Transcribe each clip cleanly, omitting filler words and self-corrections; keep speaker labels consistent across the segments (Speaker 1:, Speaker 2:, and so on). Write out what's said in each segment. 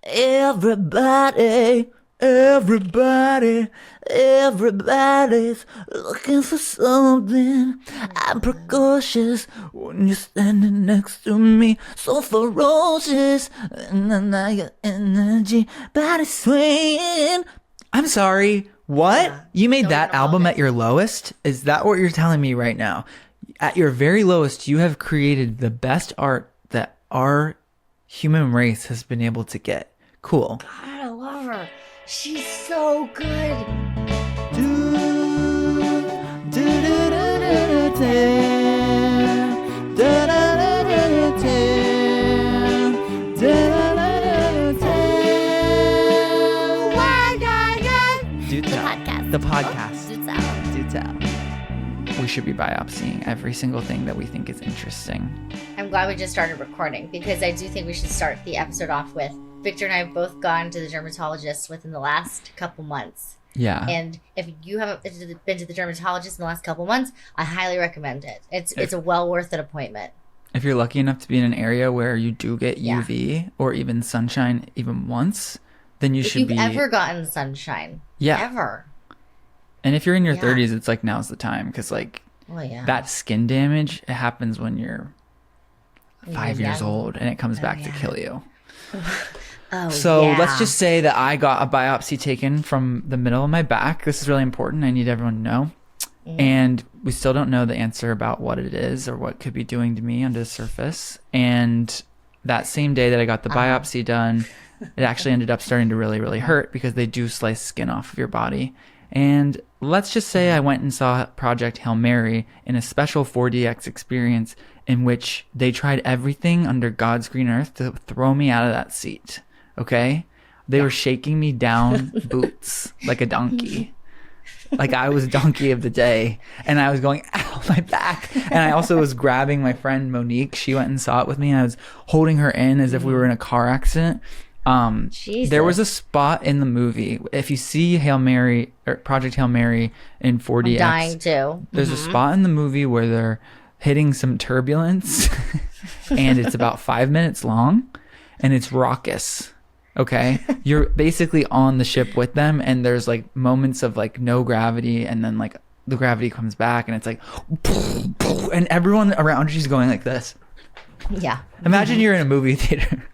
Speaker 1: Everybody, everybody's looking for something. I'm precocious when you're standing next to me, so ferocious. And now your energy, body swaying. I'm sorry, what?
Speaker 2: Yeah.
Speaker 1: You made
Speaker 2: No,
Speaker 1: that
Speaker 2: we're gonna
Speaker 1: album
Speaker 2: love
Speaker 1: at
Speaker 2: it.
Speaker 1: your lowest? Is that what you're telling me right now? At your very lowest, you have created the best art that our human race has been able to get. Cool.
Speaker 2: God, I love her. She's so good.
Speaker 1: The podcast.
Speaker 2: Do tell.
Speaker 1: We should be biopsying every single thing that we think is interesting.
Speaker 2: I'm glad we just started recording because I do think we should start the episode off with Victor and I have both gone to the dermatologist within the last couple months.
Speaker 1: Yeah.
Speaker 2: And if you haven't been to the dermatologist in the last couple months, I highly recommend it. It's a well worth it appointment.
Speaker 1: If you're lucky enough to be in an area where you do get UV or even sunshine even once, then you should be...
Speaker 2: If you've ever gotten sunshine.
Speaker 1: Yeah.
Speaker 2: Ever.
Speaker 1: And if you're in your 30s, it's like now's the time because like that skin damage, it happens when you're 5 years old and it comes back to kill you. Let's just say that I got a biopsy taken from the middle of my back. This is really important. I need everyone to know. And we still don't know the answer about what it is or what could be doing to me under the surface. And that same day that I got the biopsy done, it actually ended up starting to really, really hurt because they do slice skin off of your body. And let's just say I went and saw Project Hail Mary in a special 4DX experience in which they tried everything under God's green earth to throw me out of that seat. Okay? They were shaking me down boots like a donkey. Like I was donkey of the day. And I was going, ow, my back. And I also was grabbing my friend Monique. She went and saw it with me. And I was holding her in as if we were in a car accident. There was a spot in the movie. If you see Hail Mary or Project Hail Mary in 4DX,
Speaker 2: I'm dying too.
Speaker 1: There's a spot in the movie where they're hitting some turbulence and it's about 5 minutes long and it's raucous. Okay. You're basically on the ship with them and there's like moments of like no gravity and then like the gravity comes back and it's like, and everyone around you's going like this.
Speaker 2: Yeah.
Speaker 1: Imagine you're in a movie theater.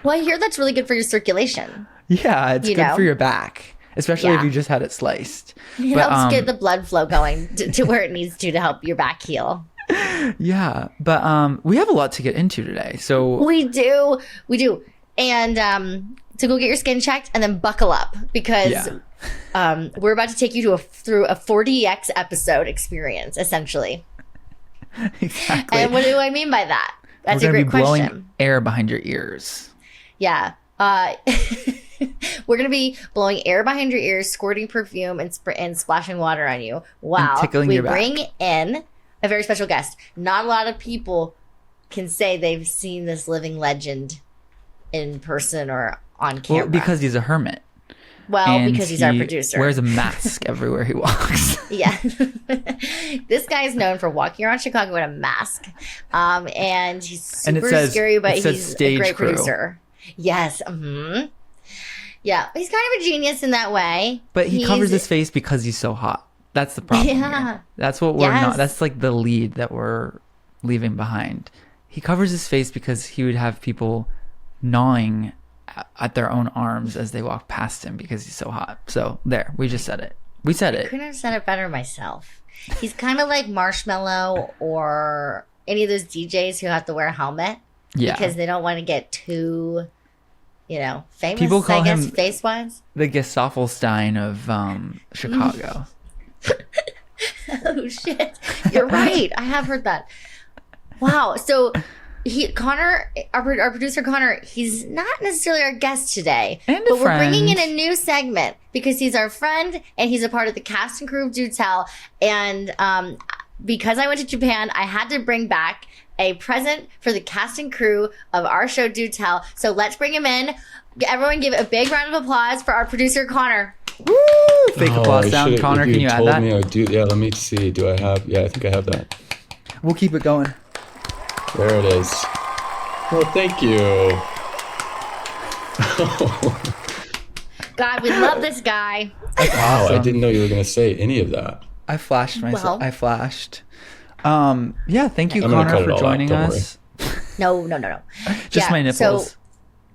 Speaker 2: Well, I hear that's really good for your circulation.
Speaker 1: Yeah, it's good for your back, especially if you just had it sliced.
Speaker 2: It helps get the blood flow going to where it needs to help your back heal.
Speaker 1: Yeah, but we have a lot to get into today. So
Speaker 2: we do. And so go get your skin checked and then buckle up because we're about to take you through a 4DX episode experience, essentially.
Speaker 1: Exactly.
Speaker 2: And what do I mean by that? That's a great question.
Speaker 1: Blowing air behind your ears.
Speaker 2: Yeah. We're going to be blowing air behind your ears, squirting perfume, and splashing water on you. Wow.
Speaker 1: And tickling your back.
Speaker 2: We bring in a very special guest. Not a lot of people can say they've seen this living legend in person or on camera.
Speaker 1: Well, because he's a hermit.
Speaker 2: Well,
Speaker 1: and
Speaker 2: because he's our producer.
Speaker 1: Wears a mask everywhere he walks.
Speaker 2: Yeah. This guy is known for walking around Chicago with a mask. And he's super scary, but he's a great producer. Yes. Mm-hmm. Yeah. He's kind of a genius in that way.
Speaker 1: But he covers his face because he's so hot. That's the problem.
Speaker 2: Yeah.
Speaker 1: Here. That's what we're not. That's like the lead that we're leaving behind. He covers his face because he would have people gnawing at their own arms as they walk past him because he's so hot. So there, we just said it. We said it.
Speaker 2: I couldn't have said it better myself. He's kind of like Marshmallow or any of those DJs who have to wear a helmet. Yeah. Because they don't want to get too, famous,
Speaker 1: people call him
Speaker 2: face-wise.
Speaker 1: The Gesaffelstein of Chicago.
Speaker 2: Oh, shit. You're right. I have heard that. Wow. So... Connor, our producer Connor, he's not necessarily our guest today, but we're bringing in a new segment because he's our friend and he's a part of the cast and crew of Doteller. And because I went to Japan, I had to bring back a present for the cast and crew of our show Doteller. So let's bring him in. Everyone, give a big round of applause for our producer Connor.
Speaker 1: Woo! Fake applause sound. Connor, can you add that?
Speaker 3: Me I do. Yeah, let me see. Do I have? Yeah, I think I have that.
Speaker 1: We'll keep it going.
Speaker 3: There it is. Well, thank you.
Speaker 2: God, we love this guy.
Speaker 3: Wow, I didn't know you were going to say any of that.
Speaker 1: I flashed myself.
Speaker 2: Well.
Speaker 1: I flashed. Yeah, thank you,
Speaker 3: I'm gonna
Speaker 1: Connor,
Speaker 3: cut it
Speaker 1: for
Speaker 3: all out,
Speaker 1: joining
Speaker 3: don't
Speaker 1: us.
Speaker 2: No.
Speaker 1: Just my nipples.
Speaker 2: So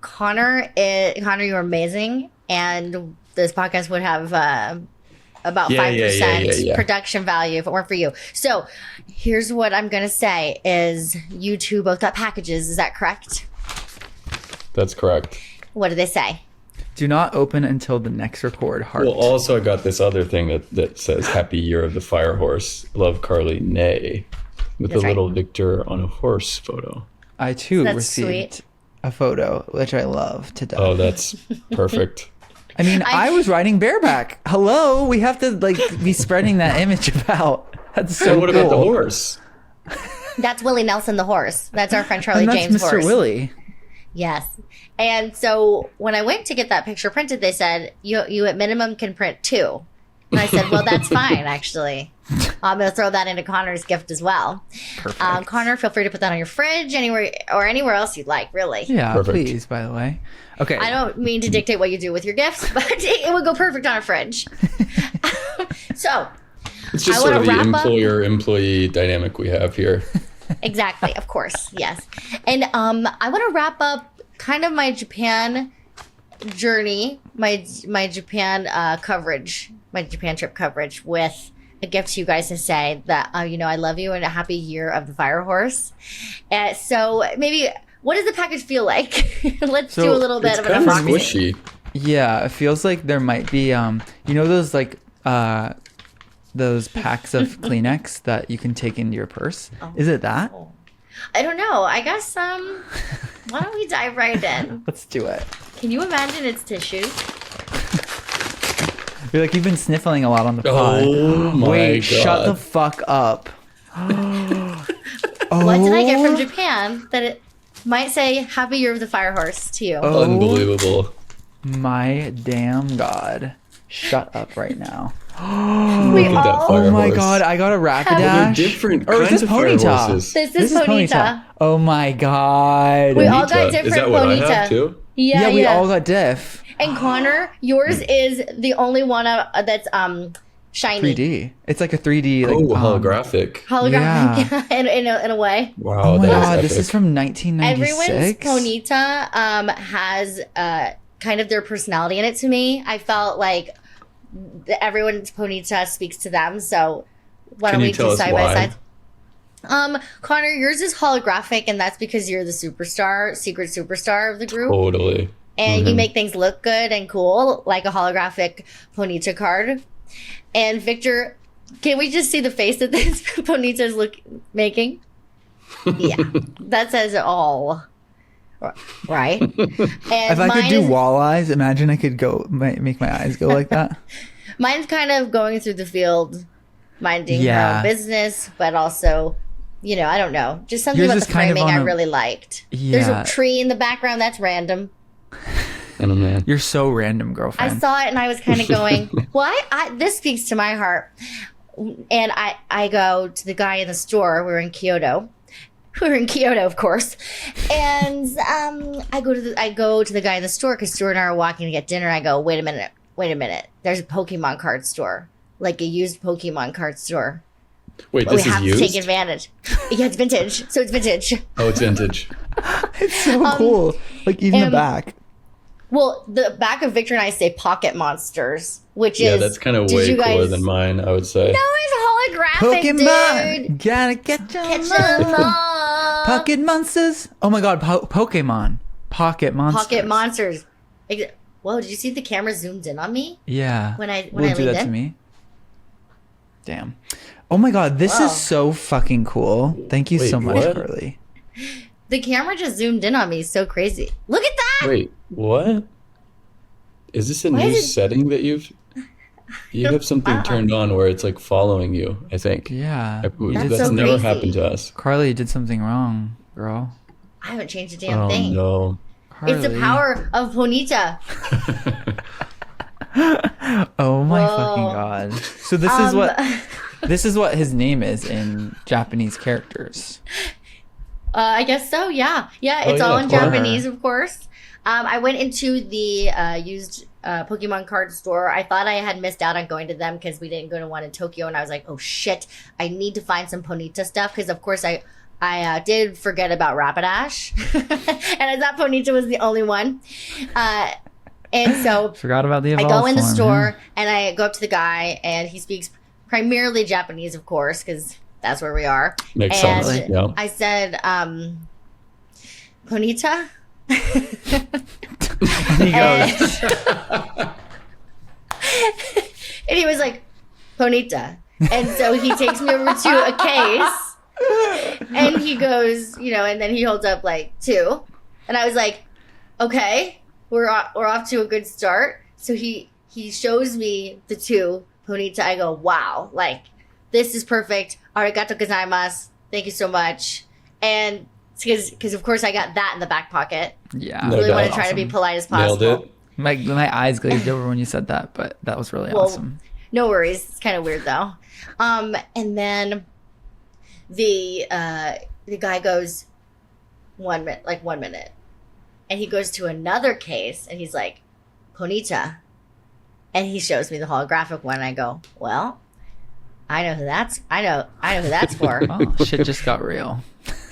Speaker 2: Connor, you're amazing, and this podcast would have about 5% production value if it weren't for you. So here's what I'm gonna say: is you two both got packages? Is that correct?
Speaker 3: That's correct.
Speaker 2: What do they say?
Speaker 1: Do not open until the next record. Heart.
Speaker 3: Well, also I got this other thing that says "Happy Year of the Fire Horse." Love, Carly, Nay, with
Speaker 2: That's
Speaker 3: a
Speaker 2: right.
Speaker 3: little Victor on a horse photo.
Speaker 1: I too
Speaker 2: That's
Speaker 1: received
Speaker 2: sweet.
Speaker 1: a photo, which I love to death.
Speaker 3: Oh, that's perfect.
Speaker 1: I mean, I was riding bareback. Hello, we have to be spreading that image about. That's so
Speaker 3: So what about the
Speaker 1: cool.
Speaker 3: horse?
Speaker 2: That's Willie Nelson, the horse. That's our friend Charlie
Speaker 1: And that's
Speaker 2: James'
Speaker 1: Mr.
Speaker 2: horse.
Speaker 1: Willie.
Speaker 2: Yes. And so when I went to get that picture printed, they said, you at minimum can print 2. And I said, well, that's fine, actually. I'm going to throw that into Connor's gift as well.
Speaker 1: Perfect.
Speaker 2: Connor, feel free to put that on your fridge anywhere else you'd like, really.
Speaker 1: Yeah,
Speaker 3: Perfect.
Speaker 1: please, by the way. Okay.
Speaker 2: I don't mean to dictate what you do with your gifts, but it would go perfect on a fridge. So,
Speaker 3: It's just
Speaker 2: I
Speaker 3: sort
Speaker 2: wanna
Speaker 3: of the
Speaker 2: wrap up-
Speaker 3: employer-employee dynamic we have here.
Speaker 2: exactly, of course, yes. And I want to wrap up kind of my Japan journey, my Japan coverage, my Japan trip coverage with a gift to you guys to say that I love you and a happy year of the fire horse. So maybe what does the package feel like? Let's do a little bit
Speaker 3: It's
Speaker 2: of an
Speaker 3: kind of
Speaker 2: unboxing.
Speaker 3: squishy.
Speaker 1: Yeah, it feels like there might be those packs of Kleenex that you can take into your purse. Is it that?
Speaker 2: I don't know. I guess why don't we dive right in?
Speaker 1: Let's do it.
Speaker 2: Can you imagine it's tissues?
Speaker 1: You're like, you've been sniffling a lot on the pod.
Speaker 3: Oh my
Speaker 1: Wait,
Speaker 3: god!
Speaker 1: shut the fuck up.
Speaker 2: What did I get from Japan that it might say Happy Year of the Fire Horse to you?
Speaker 1: Oh.
Speaker 3: Unbelievable.
Speaker 1: My damn god. Shut up right now.
Speaker 2: We
Speaker 3: Look at that
Speaker 2: all-
Speaker 3: fire
Speaker 1: Oh my
Speaker 3: horse.
Speaker 1: god, I got a
Speaker 3: Well,
Speaker 1: Rapidash.
Speaker 3: they're different
Speaker 1: Or is
Speaker 3: kinds
Speaker 1: this
Speaker 3: of fire
Speaker 1: Ponyta?
Speaker 3: horses.
Speaker 2: This is Ponyta.
Speaker 1: Oh my god.
Speaker 2: We all got
Speaker 3: Is
Speaker 2: different
Speaker 3: that what I
Speaker 2: Ponyta.
Speaker 3: have too?
Speaker 2: Yeah,
Speaker 1: Yeah, we all got diff.
Speaker 2: And Connor, yours is the only one that's shiny.
Speaker 1: 3D. It's like a 3D. Like,
Speaker 3: Oh, holographic.
Speaker 2: Holographic
Speaker 1: Yeah.
Speaker 2: in a way.
Speaker 3: Wow,
Speaker 1: Oh my
Speaker 3: that
Speaker 1: god,
Speaker 3: is
Speaker 1: this
Speaker 3: epic.
Speaker 1: is from 1996.
Speaker 2: Everyone's Ponyta has kind of their personality in it to me. I felt like everyone's Ponyta speaks to them. So why don't
Speaker 3: Can you
Speaker 2: we
Speaker 3: tell
Speaker 2: do
Speaker 3: us
Speaker 2: side
Speaker 3: why?
Speaker 2: by side? Connor, yours is holographic, and that's because you're the superstar, secret superstar of the group.
Speaker 3: Totally.
Speaker 2: And you make things look good and cool, like a holographic Ponyta card. And Victor, can we just see the face that this Ponyta is making? Yeah, that says it all. Right? And
Speaker 1: If I could
Speaker 2: mine
Speaker 1: do
Speaker 2: is-
Speaker 1: wall eyes, imagine I could make my eyes go like that.
Speaker 2: mine's kind of going through the field, minding her
Speaker 1: Yeah.
Speaker 2: own business, but also, I don't know. Just something
Speaker 1: Yours
Speaker 2: about
Speaker 1: is
Speaker 2: the
Speaker 1: kind of
Speaker 2: framing I
Speaker 1: on a-
Speaker 2: really liked. There's
Speaker 1: Yeah.
Speaker 2: a tree in the background. That's random.
Speaker 3: And a man.
Speaker 1: You're so random,
Speaker 2: I
Speaker 1: girlfriend.
Speaker 2: saw it and I was kind of going, well, this speaks to my heart. And I go to the guy in the store. We were in Kyoto. We were in Kyoto, of course. And I go to the guy in the store because Stuart and I are walking to get dinner. I go, wait a minute. There's a Pokemon card store, like a used Pokemon card store.
Speaker 3: Wait,
Speaker 2: We
Speaker 3: this is
Speaker 2: have to
Speaker 3: used?
Speaker 2: take advantage. Yeah, it's vintage. So it's vintage.
Speaker 3: Oh, it's vintage.
Speaker 1: It's so cool. Like even the
Speaker 2: and-
Speaker 1: back.
Speaker 2: Well, the back of Victor and I say Pocket Monsters, which
Speaker 3: Yeah,
Speaker 2: is
Speaker 3: that's kind of
Speaker 2: did
Speaker 3: way
Speaker 2: you
Speaker 3: cooler
Speaker 2: guys-
Speaker 3: than mine, I would say.
Speaker 2: No, it's holographic,
Speaker 1: Pokemon.
Speaker 2: dude.
Speaker 1: Gotta get your
Speaker 2: Catch
Speaker 1: love.
Speaker 2: 'em all.
Speaker 1: Pocket monsters. Oh my god, Pokemon. Pocket monsters.
Speaker 2: Pocket monsters. Whoa, did you see the camera zoomed in on me?
Speaker 1: Yeah.
Speaker 2: When I
Speaker 1: Will do
Speaker 2: leaned
Speaker 1: that to
Speaker 2: in?
Speaker 1: me. Damn. Oh my god, this
Speaker 2: Wow.
Speaker 1: is so fucking cool. Thank you
Speaker 3: Wait,
Speaker 1: so much,
Speaker 3: what?
Speaker 1: Carly.
Speaker 2: The camera just zoomed in on me. So crazy. Look at that.
Speaker 3: Wait, what? Is this a
Speaker 2: Why
Speaker 3: new
Speaker 2: is it-
Speaker 3: setting that you have something turned on where it's like following you, I think.
Speaker 1: Yeah.
Speaker 3: That's
Speaker 1: You did
Speaker 2: so
Speaker 1: something-
Speaker 3: never
Speaker 2: crazy.
Speaker 3: happened to us.
Speaker 1: Carly, you did something wrong, girl.
Speaker 2: I haven't changed a damn
Speaker 3: Oh
Speaker 2: thing.
Speaker 3: no.
Speaker 2: It's the
Speaker 1: Carly.
Speaker 2: power of Ponyta.
Speaker 1: Oh my
Speaker 2: Whoa.
Speaker 1: fucking god. So this is what his name is in Japanese characters.
Speaker 2: I guess so. Yeah, yeah. It's
Speaker 3: Oh,
Speaker 2: all
Speaker 3: yeah,
Speaker 2: in
Speaker 3: for her.
Speaker 2: Japanese, of course. I went into the used Pokemon card store. I thought I had missed out on going to them because we didn't go to one in Tokyo, and I was like, oh shit, I need to find some Ponyta stuff because of course I did forget about Rapidash, and I thought Ponyta was the only one. And so
Speaker 1: Forgot about the
Speaker 2: I
Speaker 1: evolved
Speaker 2: go in the
Speaker 1: form,
Speaker 2: store and I go up to the guy, and he speaks primarily Japanese, of course, because that's where we are.
Speaker 3: Makes
Speaker 2: and
Speaker 3: sense. Yeah.
Speaker 2: I said, Ponyta?
Speaker 1: And he goes,
Speaker 2: And he was like, Ponyta. And so he takes me over to a case, and he goes, and then he holds up like 2. And I was like, okay, we're off to a good start. So he shows me the 2 Ponyta. I go, wow, like, this is perfect. Arigato gozaimasu. Thank you so much. And because of course I got that in the back pocket.
Speaker 1: yeah.
Speaker 3: No
Speaker 2: I really
Speaker 3: doubt.
Speaker 2: want to try to be polite as possible.
Speaker 3: Nailed it.
Speaker 1: My eyes glazed over when you said that, but that was really awesome.
Speaker 2: No worries. It's kind of weird though. And then the guy goes 1 minute, and he goes to another case, and he's like, Ponyta, and he shows me the holographic one. And I go, well, I know who that's. I know who that's for.
Speaker 1: Oh, shit just got real.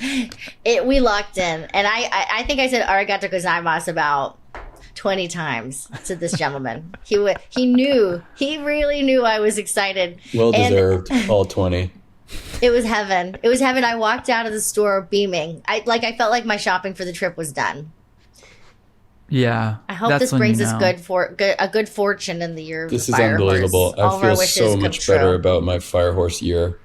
Speaker 2: We locked in, and I think I said arigato gozaimasu about 20 times to this gentleman. He really knew I was excited.
Speaker 3: Well
Speaker 2: And
Speaker 3: deserved. All 20.
Speaker 2: It was heaven. It was heaven. I walked out of the store beaming. I felt like my shopping for the trip was done.
Speaker 1: Yeah.
Speaker 2: I hope
Speaker 1: that's
Speaker 2: this
Speaker 1: when
Speaker 2: brings
Speaker 1: you
Speaker 2: us
Speaker 1: know.
Speaker 2: a good fortune in the year of
Speaker 3: This
Speaker 2: the
Speaker 3: is
Speaker 2: fire
Speaker 3: unbelievable.
Speaker 2: horse. All
Speaker 3: I
Speaker 2: of our
Speaker 3: feel
Speaker 2: wishes
Speaker 3: so
Speaker 2: come
Speaker 3: much
Speaker 2: true.
Speaker 3: better about my fire horse year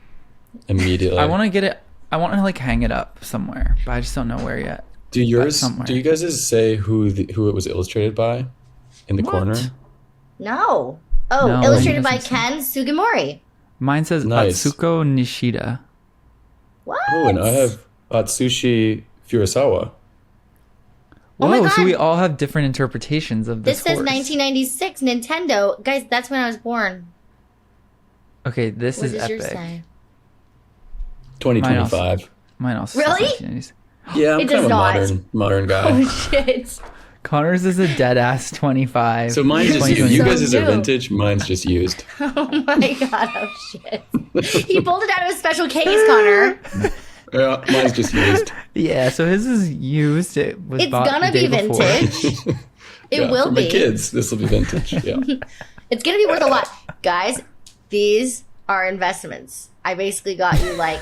Speaker 3: immediately.
Speaker 1: I want to get it. I want to like hang it up somewhere, but I just don't know where yet.
Speaker 3: Do yours?
Speaker 1: somewhere.
Speaker 3: Do you guys say who it was illustrated by in the
Speaker 1: What?
Speaker 3: corner?
Speaker 2: No. Oh,
Speaker 1: No,
Speaker 2: illustrated
Speaker 1: it
Speaker 2: by
Speaker 1: doesn't
Speaker 2: Ken Sugimori.
Speaker 1: Mine says
Speaker 3: Nice.
Speaker 1: Atsuko Nishida.
Speaker 2: What?
Speaker 3: Oh, and I have Atsushi Furusawa.
Speaker 2: Oh my
Speaker 1: Whoa, so
Speaker 2: God.
Speaker 1: we all have different interpretations of
Speaker 2: This
Speaker 1: this
Speaker 2: says
Speaker 1: horse.
Speaker 2: 1996 Nintendo. Guys, that's when I was born.
Speaker 1: Okay, this
Speaker 2: What
Speaker 1: is
Speaker 2: does yours
Speaker 1: epic.
Speaker 2: say?
Speaker 3: 2025.
Speaker 1: Mine also
Speaker 2: Really?
Speaker 1: says 1990s.
Speaker 3: Yeah, I'm
Speaker 2: It
Speaker 3: kind
Speaker 2: does
Speaker 3: of a
Speaker 2: not.
Speaker 3: modern guy.
Speaker 2: Oh shit.
Speaker 1: Connor's is a dead ass 25.
Speaker 3: So mine's just used.
Speaker 1: 2020.
Speaker 3: You
Speaker 2: So
Speaker 3: guys are
Speaker 2: new.
Speaker 3: vintage. Mine's just used.
Speaker 2: Oh my god, oh shit. He pulled it out of a special case, Connor.
Speaker 3: Yeah, mine's just used.
Speaker 1: Yeah, so his is used. It was
Speaker 2: It's
Speaker 1: bought
Speaker 2: gonna
Speaker 1: the
Speaker 2: be
Speaker 1: day before.
Speaker 2: vintage. It
Speaker 3: Yeah,
Speaker 2: will
Speaker 3: for my
Speaker 2: be.
Speaker 3: kids, this will be vintage. Yeah.
Speaker 2: It's gonna be worth a lot. Guys, these are investments. I basically got you like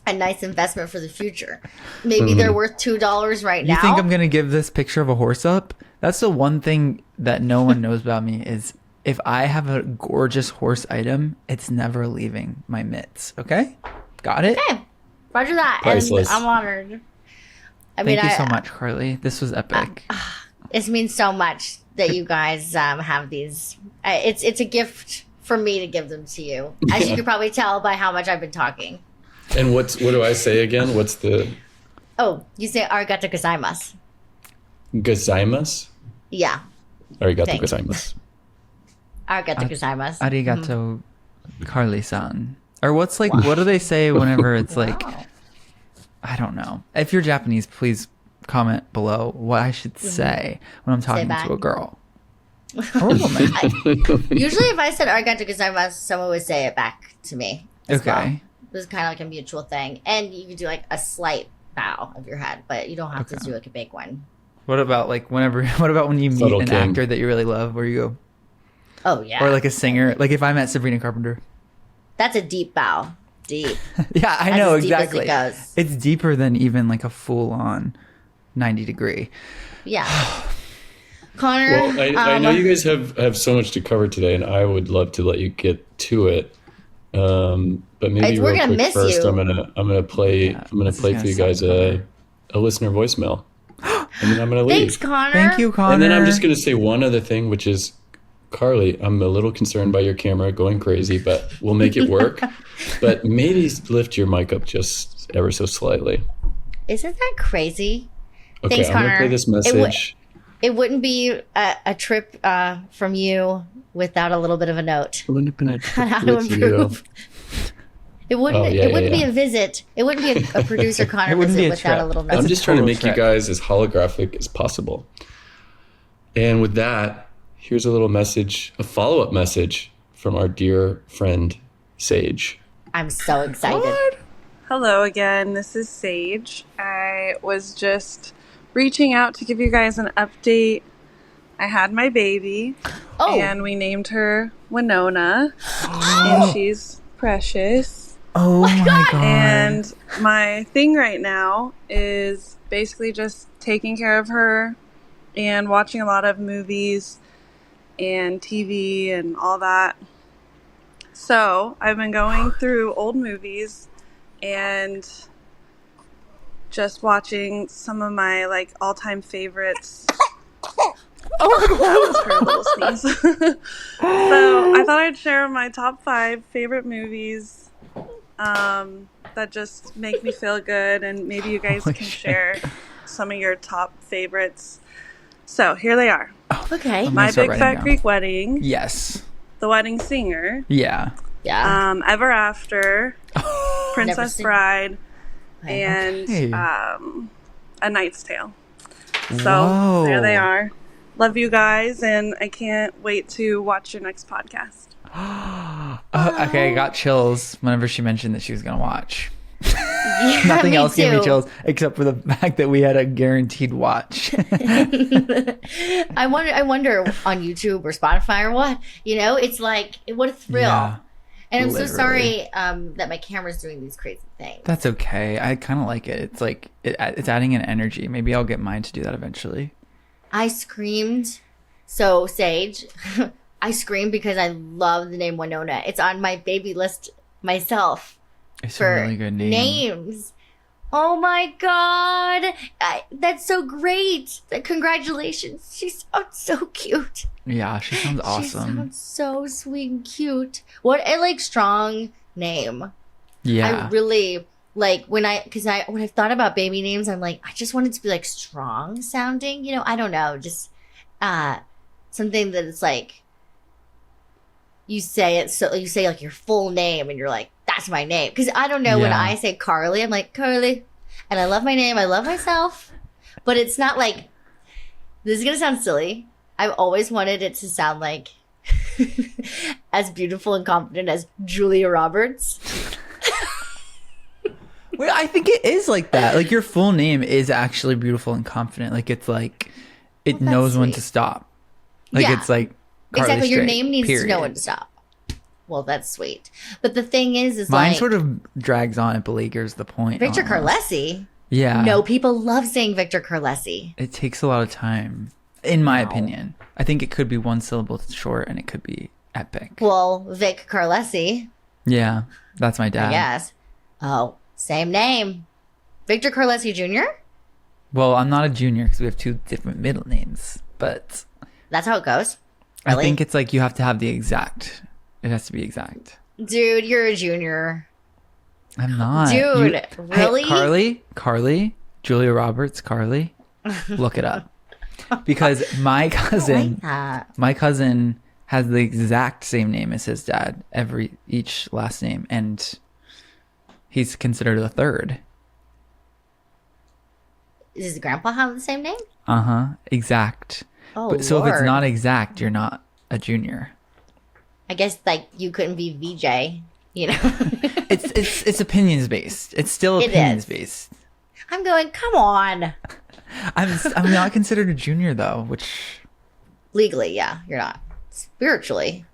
Speaker 2: a nice investment for the future. Maybe they're worth $2 right now.
Speaker 1: You think I'm gonna give this picture of a horse up? That's the one thing that no one knows about me is if I have a gorgeous horse item, it's never leaving my mitts. Okay? Got it?
Speaker 2: Okay. Roger that.
Speaker 3: Priceless.
Speaker 2: And I'm honored. I mean,
Speaker 1: Thank you so much, Carly. This was epic.
Speaker 2: It means so much that you guys have these. It's a gift for me to give them to you. As you can probably tell by how much I've been talking.
Speaker 3: And what do I say again? What's the
Speaker 2: Oh, you say arigato gozaimasu.
Speaker 3: gozaimasu?
Speaker 2: Yeah.
Speaker 3: Arigato
Speaker 2: Thanks.
Speaker 3: gozaimasu.
Speaker 2: Arigato gozaimasu.
Speaker 1: Arigato, Carly-san. Or what's like, what do they say whenever it's like,
Speaker 2: Wow.
Speaker 1: I don't know. If you're Japanese, please comment below what I should say when I'm talking
Speaker 2: back.
Speaker 1: to a girl. Or a woman.
Speaker 2: Usually if I said arigato gozaimasu, someone would say it back to me. as well.
Speaker 1: Okay.
Speaker 2: This is kind of like a mutual thing. And you could do like a slight bow of your head, but you don't have to
Speaker 1: Okay.
Speaker 2: do like a big one.
Speaker 1: What about like whenever, what about when you meet
Speaker 3: Subtle
Speaker 1: an
Speaker 3: king.
Speaker 1: actor that you really love where you go,
Speaker 2: Oh, yeah.
Speaker 1: or like a singer, like if I met Sabrina Carpenter.
Speaker 2: That's a deep bow. Deep.
Speaker 1: Yeah, I
Speaker 2: That's
Speaker 1: know
Speaker 2: as deep as it
Speaker 1: exactly.
Speaker 2: goes.
Speaker 1: It's deeper than even like a full on 90-degree.
Speaker 2: Yeah. Connor.
Speaker 3: Well, I know you guys have so much to cover today, and I would love to let you get to it. But maybe
Speaker 2: We're
Speaker 3: real
Speaker 2: gonna
Speaker 3: quick
Speaker 2: miss
Speaker 3: first,
Speaker 2: you.
Speaker 3: I'm gonna play
Speaker 1: this is
Speaker 3: for
Speaker 1: gonna
Speaker 3: you guys
Speaker 1: sound
Speaker 3: a listener voicemail, and then I'm gonna leave.
Speaker 2: Thanks, Connor.
Speaker 1: Thank you, Connor.
Speaker 3: And then I'm just gonna say one other thing, which is, Carly, I'm a little concerned by your camera going crazy, but we'll make it work. But maybe lift your mic up just ever so slightly.
Speaker 2: Isn't that crazy?
Speaker 3: Okay,
Speaker 2: Thanks,
Speaker 3: I'm gonna
Speaker 2: Connor.
Speaker 3: play this message.
Speaker 2: It wouldn't be a trip from you without a little bit of a note on how to
Speaker 3: With you.
Speaker 2: improve. It wouldn't.
Speaker 3: Oh, yeah,
Speaker 2: it wouldn't
Speaker 3: yeah,
Speaker 2: be a visit. It wouldn't be a producer Connor
Speaker 1: It wouldn't
Speaker 2: visit
Speaker 1: be a
Speaker 2: without a
Speaker 1: trip.
Speaker 2: little
Speaker 1: It's
Speaker 3: I'm
Speaker 2: note.
Speaker 3: just trying to
Speaker 1: total
Speaker 3: make you
Speaker 1: trick.
Speaker 3: guys as holographic as possible. And with that, here's a little message, a follow-up message from our dear friend, Sage.
Speaker 2: I'm so excited.
Speaker 1: What?
Speaker 4: Hello again, this is Sage. I was just reaching out to give you guys an update. I had my baby, and we named her Winona, and she's precious.
Speaker 1: Oh my God.
Speaker 4: And my thing right now is basically just taking care of her and watching a lot of movies and TV and all that. So I've been going through old movies and just watching some of my like all-time favorites. Oh, that was her little sneeze. So I thought I'd share my top 5 favorite movies that just make me feel good, and maybe you guys can share some of your top favorites. So here they are.
Speaker 2: Okay.
Speaker 4: My Big Fat Greek Wedding.
Speaker 1: Yes.
Speaker 4: The Wedding Singer.
Speaker 1: Yeah.
Speaker 2: Yeah.
Speaker 4: Ever After. Princess Bride.
Speaker 2: Okay.
Speaker 4: And A Knight's Tale. So
Speaker 1: Whoa.
Speaker 4: there they are. Love you guys, and I can't wait to watch your next podcast.
Speaker 1: Okay, I got chills whenever she mentioned that she was going to watch.
Speaker 2: Yeah,
Speaker 1: Nothing
Speaker 2: me
Speaker 1: else gave me
Speaker 2: too.
Speaker 1: chills except for the fact that we had a guaranteed watch.
Speaker 2: I wonder on YouTube or Spotify or what. You know, it's like, what a thrill.
Speaker 1: Yeah,
Speaker 2: And I'm so
Speaker 1: literally.
Speaker 2: sorry that my camera's doing these crazy things.
Speaker 1: That's okay. I kind of like it. It's like, it's adding an energy. Maybe I'll get mine to do that eventually.
Speaker 2: I screamed. So, Sage, I screamed because I love the name Winona. It's on my baby list myself.
Speaker 1: It's
Speaker 2: For
Speaker 1: a really good name.
Speaker 2: names. Oh my God. That's so great. Congratulations. She sounds so cute.
Speaker 1: Yeah, she sounds
Speaker 2: She
Speaker 1: awesome.
Speaker 2: sounds so sweet and cute. What a like strong name.
Speaker 1: Yeah.
Speaker 2: I really like when I've thought about baby names, I'm like, I just want it to be like strong sounding, you know, I don't know, just something that it's like you say like your full name and you're like, that's my name. Because I don't know, when
Speaker 1: Yeah.
Speaker 2: I say Carly, I'm like, Carly. And I love my name. I love myself. But it's not like, this is going to sound silly. I've always wanted it to sound like as beautiful and confident as Julia Roberts.
Speaker 1: Well, I think it is like that. Like your full name is actually beautiful and confident. Like it's like it
Speaker 2: Well, that's
Speaker 1: knows when
Speaker 2: sweet.
Speaker 1: to stop. Like
Speaker 2: Yeah.
Speaker 1: it's like Carly
Speaker 2: Exactly. Your
Speaker 1: Straight,
Speaker 2: name needs to know
Speaker 1: period.
Speaker 2: when to stop. Well, that's sweet. But the thing is
Speaker 1: Mine
Speaker 2: like
Speaker 1: sort of drags on. It beleaguers the point.
Speaker 2: Victor
Speaker 1: almost.
Speaker 2: Carlesi.
Speaker 1: Yeah.
Speaker 2: No, people love saying Victor Carlesi.
Speaker 1: It takes a lot of time, in my
Speaker 2: No.
Speaker 1: opinion. I think it could be one syllable short, and it could be epic.
Speaker 2: Well, Vic Carlesi,
Speaker 1: Yeah, that's my dad.
Speaker 2: I guess. Oh, same name. Victor Carlesi Jr.?
Speaker 1: Well, I'm not a junior because we have 2 different middle names, but
Speaker 2: That's how it goes.
Speaker 1: I
Speaker 2: Really?
Speaker 1: think it's like you have to have the exact. It has to be exact.
Speaker 2: Dude, you're a junior.
Speaker 1: I'm not.
Speaker 2: Dude, really?
Speaker 1: Hey, Carly, Julia Roberts, Carly. Look it up. Because my
Speaker 2: I
Speaker 1: cousin,
Speaker 2: like that.
Speaker 1: my cousin has the exact same name as his dad, each last name, and he's considered a third.
Speaker 2: Does his grandpa have the same name?
Speaker 1: Exact.
Speaker 2: Oh,
Speaker 1: But, so if it's
Speaker 2: Lord.
Speaker 1: not exact, you're not a junior.
Speaker 2: I guess like you couldn't be VJ, you know?
Speaker 1: It's opinions based. It's still
Speaker 2: It
Speaker 1: opinions
Speaker 2: is.
Speaker 1: based.
Speaker 2: I'm going, come on.
Speaker 1: I'm not considered a junior though, which
Speaker 2: Legally, yeah, you're not. Spiritually.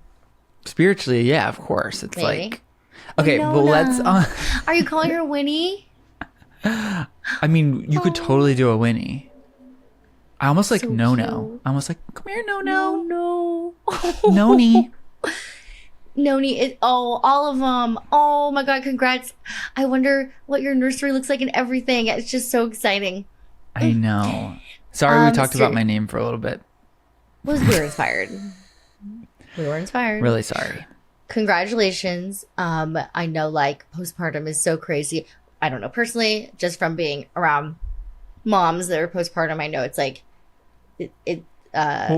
Speaker 1: spiritually, yeah, of course. It's
Speaker 2: Maybe.
Speaker 1: like okay,
Speaker 2: Winona.
Speaker 1: well let's
Speaker 2: Are you calling her Winnie?
Speaker 1: I mean, you could totally do a Winnie. I almost like
Speaker 2: So
Speaker 1: No.
Speaker 2: cute.
Speaker 1: I almost like come here, No.
Speaker 2: No.
Speaker 1: Noni.
Speaker 2: Noni is, all of them. Oh my God, congrats. I wonder what your nursery looks like and everything. It's just so exciting.
Speaker 1: I know. Sorry, we talked
Speaker 2: so-
Speaker 1: about my name for a little bit.
Speaker 2: We were inspired. We were inspired.
Speaker 1: Really sorry.
Speaker 2: Congratulations. I know like postpartum is so crazy. I don't know personally, just from being around moms that are postpartum, I know it's like
Speaker 1: Well,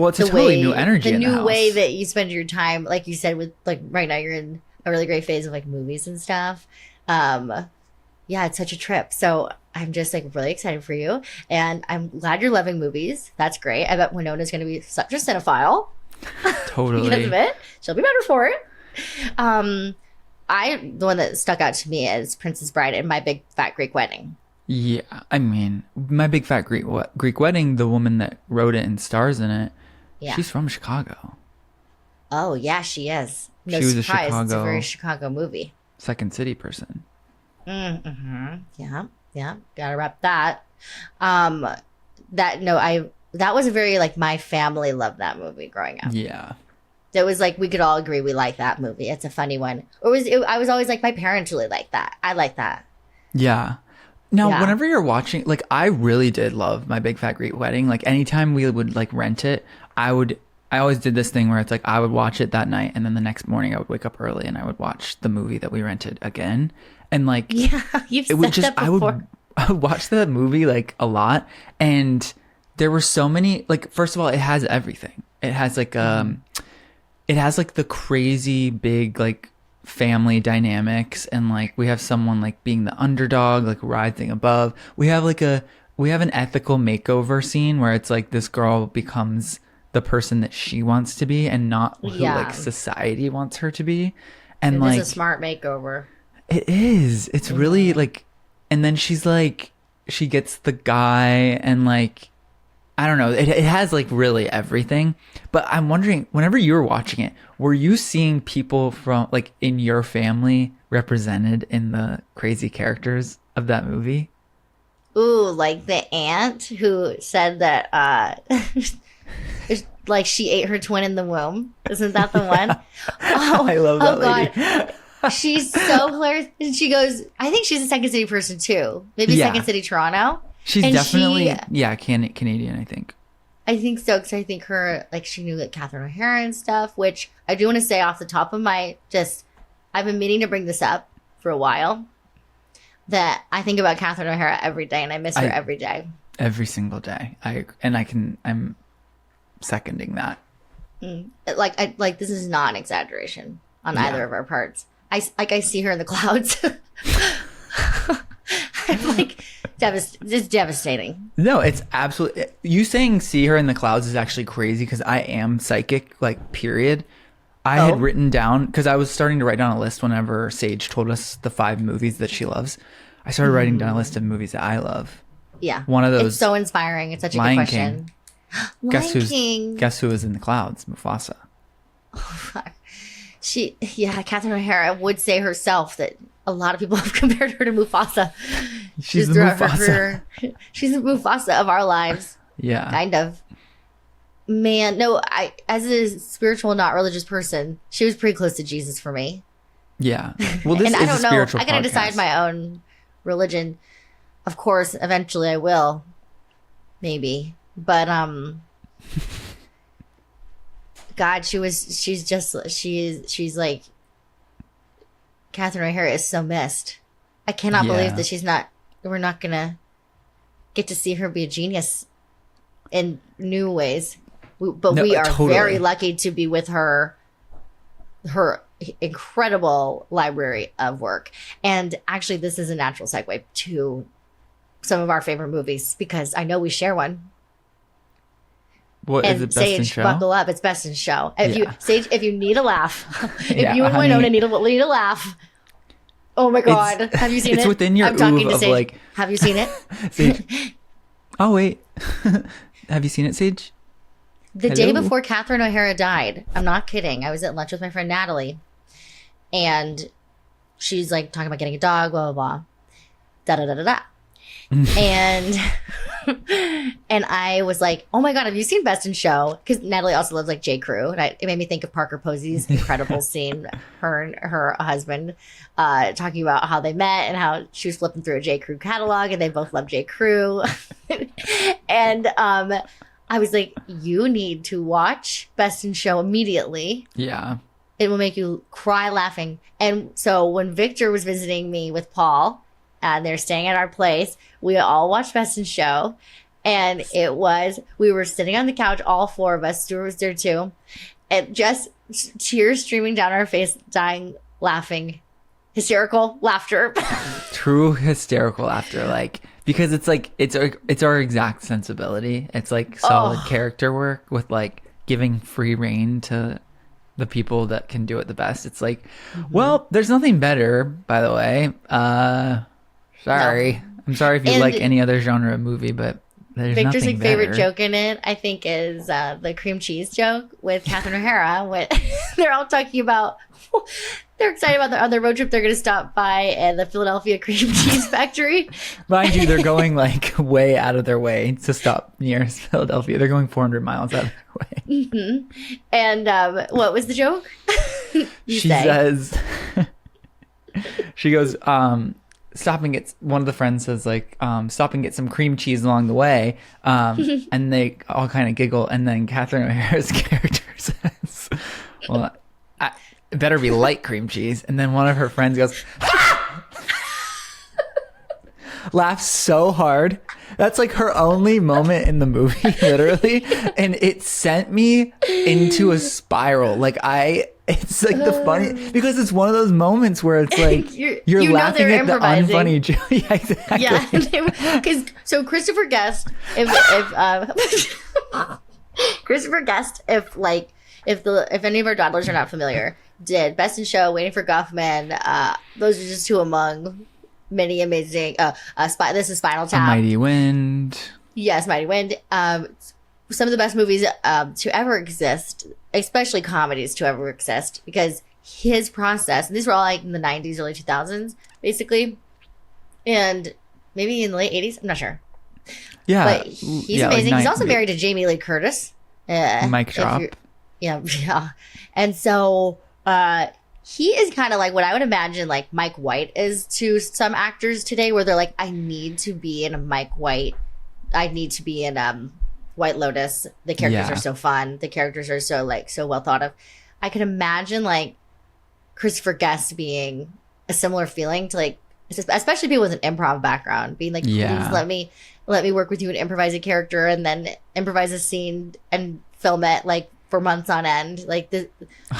Speaker 1: it's a
Speaker 2: the
Speaker 1: totally new energy
Speaker 2: the
Speaker 1: in the
Speaker 2: new
Speaker 1: house.
Speaker 2: way that you spend your time, like you said, with like right now you're in a really great phase of like movies and stuff. Yeah, it's such a trip. So I'm just like really excited for you. And I'm glad you're loving movies. That's great. I bet Winona's going to be such a cinephile.
Speaker 1: Totally.
Speaker 2: Because of it. She'll be better for it. The one that stuck out to me is Princess Bride and My Big Fat Greek Wedding.
Speaker 1: Yeah, I mean, My Big Fat Greek Wedding, the woman that wrote it and stars in it, she's from Chicago.
Speaker 2: Oh, yeah, she is. No
Speaker 1: she was
Speaker 2: surprise. It's a very Chicago movie.
Speaker 1: Second City person.
Speaker 2: Mm-hmm. Yeah. Gotta wrap that. That was a very, like, my family loved that movie growing up.
Speaker 1: Yeah.
Speaker 2: It was like, we could all agree we like that movie. It's a funny one. I was always like, my parents really like that. I like that.
Speaker 1: Yeah. Now, whenever you're watching, like, I really did love My Big Fat Greek Wedding. Like, anytime we would, like, rent it, I always did this thing where it's like, I would watch it that night, and then the next morning I would wake up early and I would watch the movie that we rented again. And, like,
Speaker 2: yeah, you've said that before.
Speaker 1: I would watch the movie, like, a lot. And there were so many, like, first of all, it has everything. It has, like, it has, like, the crazy big, like, family dynamics, and, like, we have someone, like, being the underdog, like, rising above. We have an ethical makeover scene where it's like this girl becomes the person that she wants to be and not who like society wants her to be. And it like,
Speaker 2: is a smart makeover.
Speaker 1: It is. It's really like, and then she's like, she gets the guy, and like, I don't know. It has like really everything. But I'm wondering, whenever you were watching it, were you seeing people from like in your family represented in the crazy characters of that movie?
Speaker 2: Ooh, like the aunt who said that like she ate her twin in the womb. Isn't that the one? Oh,
Speaker 1: I love that lady.
Speaker 2: God. She's so hilarious. And she goes, I think she's a Second City person too. Maybe Second City Toronto.
Speaker 1: She's definitely, Canadian, I think.
Speaker 2: I think so, because I think her, like, she knew, like, Catherine O'Hara and stuff, which I do want to say off the top of my, I've been meaning to bring this up for a while, that I think about Catherine O'Hara every day, and I miss her every day.
Speaker 1: Every single day. I'm seconding that.
Speaker 2: Like, this is not an exaggeration on either of our parts. I see her in the clouds. I'm like, it's devastating.
Speaker 1: No, it's absolutely. You saying see her in the clouds is actually crazy, because I am psychic, like, period. I had written down, because I was starting to write down a list whenever Sage told us the 5 movies that she loves. I started writing down a list of movies that I love.
Speaker 2: Yeah.
Speaker 1: One of those.
Speaker 2: It's so inspiring. It's such a good question. King.
Speaker 1: Guess who is in the clouds? Mufasa.
Speaker 2: Catherine O'Hara would say herself that a lot of people have compared her to Mufasa.
Speaker 1: She's the Mufasa.
Speaker 2: She's the Mufasa of our lives.
Speaker 1: Yeah.
Speaker 2: Kind of. Man, no, as a spiritual, not religious person, she was pretty close to Jesus for me.
Speaker 1: Yeah. Well, this
Speaker 2: and
Speaker 1: is
Speaker 2: I don't
Speaker 1: a
Speaker 2: know.
Speaker 1: spiritual
Speaker 2: I gotta
Speaker 1: podcast.
Speaker 2: decide my own religion. Of course, eventually I will. Maybe. But God, she's like, Catherine O'Hara is so missed. I cannot believe that we're not gonna get to see her be a genius in new ways. We are very lucky to be with her incredible library of work. And actually, this is a natural segue to some of our favorite movies, because I know we share one.
Speaker 1: What is it? Best in
Speaker 2: Sage,
Speaker 1: Show?
Speaker 2: buckle up. It's Best in Show. If you need a laugh, if you and
Speaker 1: honey.
Speaker 2: Winona need a laugh. Oh my God. Have you seen it?
Speaker 1: It's within your
Speaker 2: I'm talking to
Speaker 1: of
Speaker 2: Sage.
Speaker 1: like.
Speaker 2: Have you seen it?
Speaker 1: Sage. Oh wait. Have you seen it, Sage?
Speaker 2: The day before Catherine O'Hara died, I'm not kidding. I was at lunch with my friend Natalie, and she's like talking about getting a dog, blah, blah, blah. Da da da da da. and I was like, oh my God, have you seen Best in Show? Because Natalie also loves like J. Crew. And it made me think of Parker Posey's incredible scene, her and her husband talking about how they met and how she was flipping through a J. Crew catalog and they both love J. Crew. And I was like, you need to watch Best in Show immediately.
Speaker 1: Yeah.
Speaker 2: It will make you cry laughing. And so when Victor was visiting me with Paul, and they're staying at our place, we all watched Best in Show. And we were sitting on the couch, all 4 of us, Stuart was there too, and just tears streaming down our face, dying, laughing, hysterical laughter.
Speaker 1: True hysterical laughter. Like, because it's like it's our exact sensibility. It's like solid character work with like giving free reign to the people that can do it the best. It's like, well, there's nothing better, by the way. Sorry. No. I'm sorry if you like any other genre of movie, but there's
Speaker 2: Victor's
Speaker 1: nothing
Speaker 2: like favorite
Speaker 1: better.
Speaker 2: joke in it, I think, is the cream cheese joke with Catherine O'Hara. When they're all talking about, they're excited about on their road trip. They're going to stop by the Philadelphia cream cheese factory.
Speaker 1: Mind you, they're going like way out of their way to stop near Philadelphia. They're going 400 miles out of their way.
Speaker 2: Mm-hmm. And what was the joke?
Speaker 1: She says, she goes, stop and get, one of the friends says like, stop and get some cream cheese along the way. And they all kind of giggle. And then Catherine O'Hara's character says, well, it better be light cream cheese. And then one of her friends goes, laughs so hard. That's like her only moment in the movie, literally. And it sent me into a spiral. Like it's like the funny, because it's one of those moments where it's like you're laughing at the unfunny joke. Yeah, exactly.
Speaker 2: Yeah, because so Christopher Guest, if Christopher Guest, if any of our Dotlers are not familiar, did Best in Show, Waiting for Guffman. Those are just two among many amazing. This is Spinal Tap,
Speaker 1: A Mighty Wind.
Speaker 2: Yes, Mighty Wind. Some of the best movies to ever exist, especially comedies to ever exist, because his process, and these were all like in the 90s, early 2000s, basically, and maybe in the late 80s, I'm not sure.
Speaker 1: Yeah.
Speaker 2: But he's amazing. He's also married to Jamie Lee Curtis.
Speaker 1: Mic drop.
Speaker 2: Yeah. And so he is kind of like what I would imagine like Mike White is to some actors today, where they're like, I need to be in a Mike White. I need to be in White Lotus. The characters are so fun. The characters are so well thought of. I could imagine like Christopher Guest being a similar feeling to like, especially people with an improv background, being like, please let me work with you and improvise a character and then improvise a scene and film it like for months on end. Like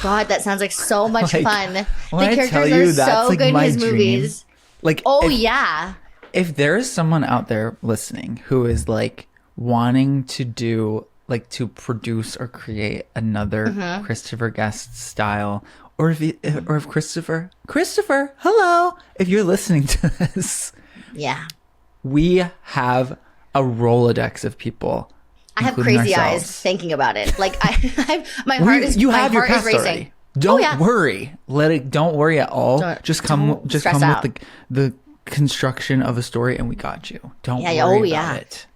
Speaker 2: God, that sounds like so much fun. The characters are so like good in his movies.
Speaker 1: Like, if there is someone out there listening who is like wanting to do like to produce or create another Christopher Guest style, or if Christopher, hello, if you're listening to this, we have a Rolodex of people.
Speaker 2: I have crazy eyes thinking about it. Like my heart is
Speaker 1: you have
Speaker 2: my
Speaker 1: your
Speaker 2: heart
Speaker 1: cast
Speaker 2: is racing.
Speaker 1: already. Don't worry. Don't worry at all. Just come with the construction of a story, and we got you. Don't worry about it.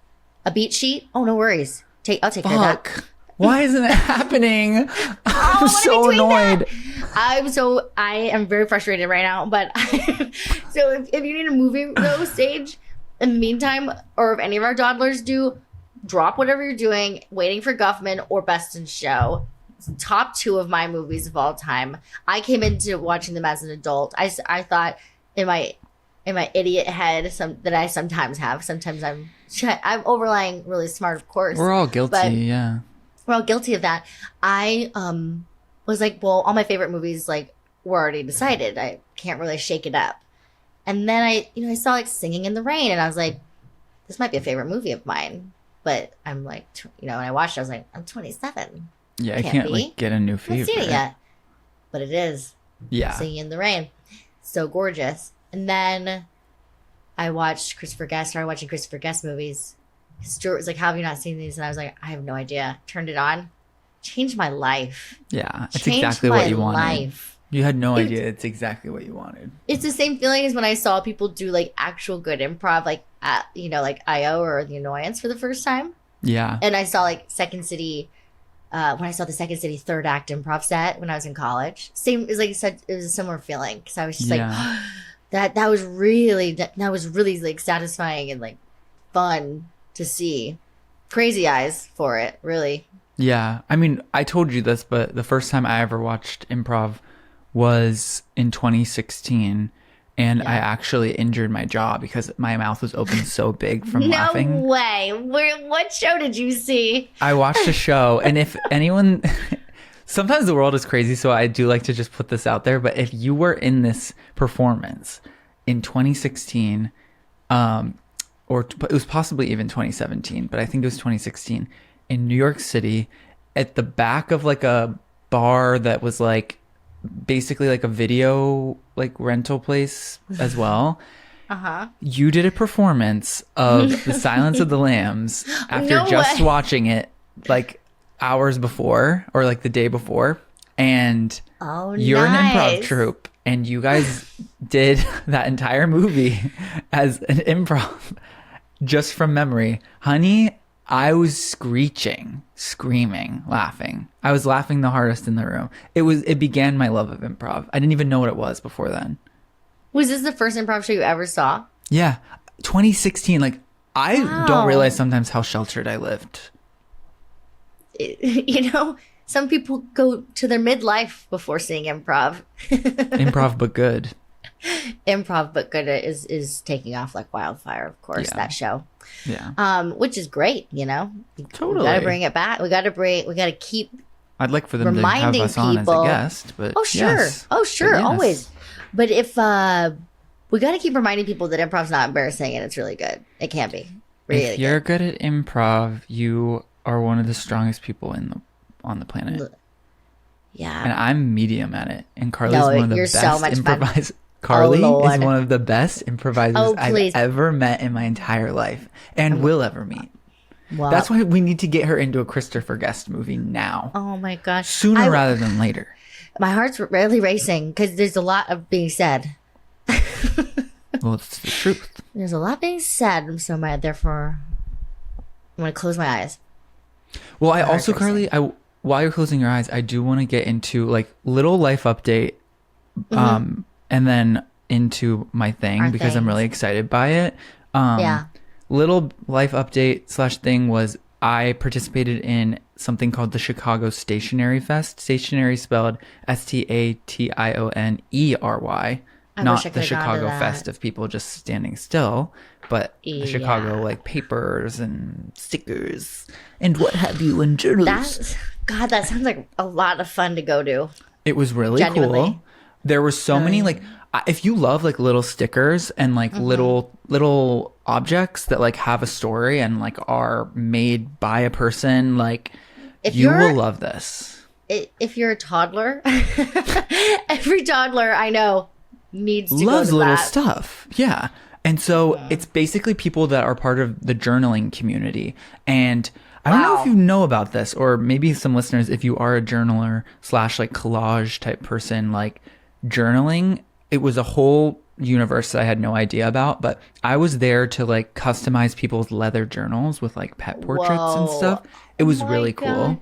Speaker 2: A beat sheet? Oh, no worries. I'll take care of that.
Speaker 1: Why isn't it happening? I'm so annoyed.
Speaker 2: I am very frustrated right now. But so if you need a movie though stage in the meantime, or if any of our Dawdlers do, drop whatever you're doing, Waiting for Guffman or Best in Show. Top two of my movies of all time. I came into watching them as an adult. I thought in my idiot head that I sometimes have. Sometimes I'm overlying really smart, of course.
Speaker 1: We're all guilty, yeah.
Speaker 2: We're all guilty of that. I was like, well, all my favorite movies like were already decided. I can't really shake it up. And then I saw like Singing in the Rain, and I was like, this might be a favorite movie of mine. But I'm like, when I watched it, I was like, I'm 27.
Speaker 1: Yeah, I can't like get a new favorite.
Speaker 2: I haven't seen it yet, but it is.
Speaker 1: Yeah,
Speaker 2: Singing in the Rain, so gorgeous. And then I watched Christopher Guest. Started watching Christopher Guest movies. Stuart was like, "How have you not seen these?" And I was like, "I have no idea." Turned it on, changed my life.
Speaker 1: Yeah, it's exactly what you wanted. You had no idea it's exactly what you wanted. It's
Speaker 2: the same feeling as when I saw people do like actual good improv, like at like IO or The Annoyance for the first time.
Speaker 1: Yeah,
Speaker 2: and I saw like Second City. When I saw the Second City third act improv set when I was in college, it was a similar feeling, because I was just like, that was really like satisfying and like fun to see. Crazy eyes for it, really.
Speaker 1: Yeah, I mean, I told you this, but the first time I ever watched improv was in 2016, and I actually injured my jaw because my mouth was open so big from laughing.
Speaker 2: No way. What show did you see?
Speaker 1: I watched a show, and if anyone... Sometimes the world is crazy, so I do like to just put this out there, but if you were in this performance in 2016, it was possibly even 2017, but I think it was 2016 in New York City at the back of like a bar that was like basically like a video like rental place as well. You did a performance of The Silence of the Lambs after watching it like hours before or like the day before. And you're an improv troupe, and you guys did that entire movie as an improv just from memory. Honey, I was screaming, laughing. I was laughing the hardest in the room. It began my love of improv. I didn't even know what it was before then.
Speaker 2: Was this the first improv show you ever saw?
Speaker 1: Yeah. 2016. Like, I don't realize sometimes how sheltered I lived.
Speaker 2: You know, some people go to their midlife before seeing improv.
Speaker 1: Improv, but good.
Speaker 2: Improv, but good is taking off like wildfire, of course, that show.
Speaker 1: Yeah.
Speaker 2: Which is great, you know?
Speaker 1: Totally.
Speaker 2: We got to bring it back. We got to keep
Speaker 1: I'd like for them to have us on as a guest, but
Speaker 2: oh, sure.
Speaker 1: Yes.
Speaker 2: Oh, sure.
Speaker 1: But yes.
Speaker 2: Always. But if we got to keep reminding people that improv's not embarrassing and it's really good. It can be. Really
Speaker 1: if you're good at improv, you are one of the strongest people on the planet.
Speaker 2: Yeah.
Speaker 1: And I'm medium at it. And Carly's one of the best improvisers.
Speaker 2: Carly
Speaker 1: is one of the best improvisers I've ever met in my entire life and will ever meet. Well, that's why we need to get her into a Christopher Guest movie now.
Speaker 2: Oh my gosh.
Speaker 1: Sooner rather than later.
Speaker 2: My heart's really racing because there's a lot of being said.
Speaker 1: Well, it's the truth.
Speaker 2: There's a lot being said, so therefore I'm going to close my eyes.
Speaker 1: Well, I also, Carly, while you're closing your eyes, I do want to get into like little life update, and then into my thing because I'm really excited by it. Little life update / thing was I participated in something called the Chicago Stationery Fest. Stationery spelled STATIONERY. Not the Chicago Fest of people just standing still, but the Chicago like papers and stickers and what have you and journals.
Speaker 2: That sounds like a lot of fun to go to.
Speaker 1: It was really cool. There were so many like, if you love like little stickers and like little objects that like have a story and like are made by a person, like you will love this.
Speaker 2: If you're a toddler, every toddler I know needs to
Speaker 1: loves
Speaker 2: go to
Speaker 1: little
Speaker 2: that.
Speaker 1: stuff. Yeah. And so it's basically people that are part of the journaling community. And I don't know if you know about this, or maybe some listeners, if you are a journaler / like collage type person, like journaling, it was a whole universe that I had no idea about, but I was there to like customize people's leather journals with like pet portraits and stuff. It was really cool.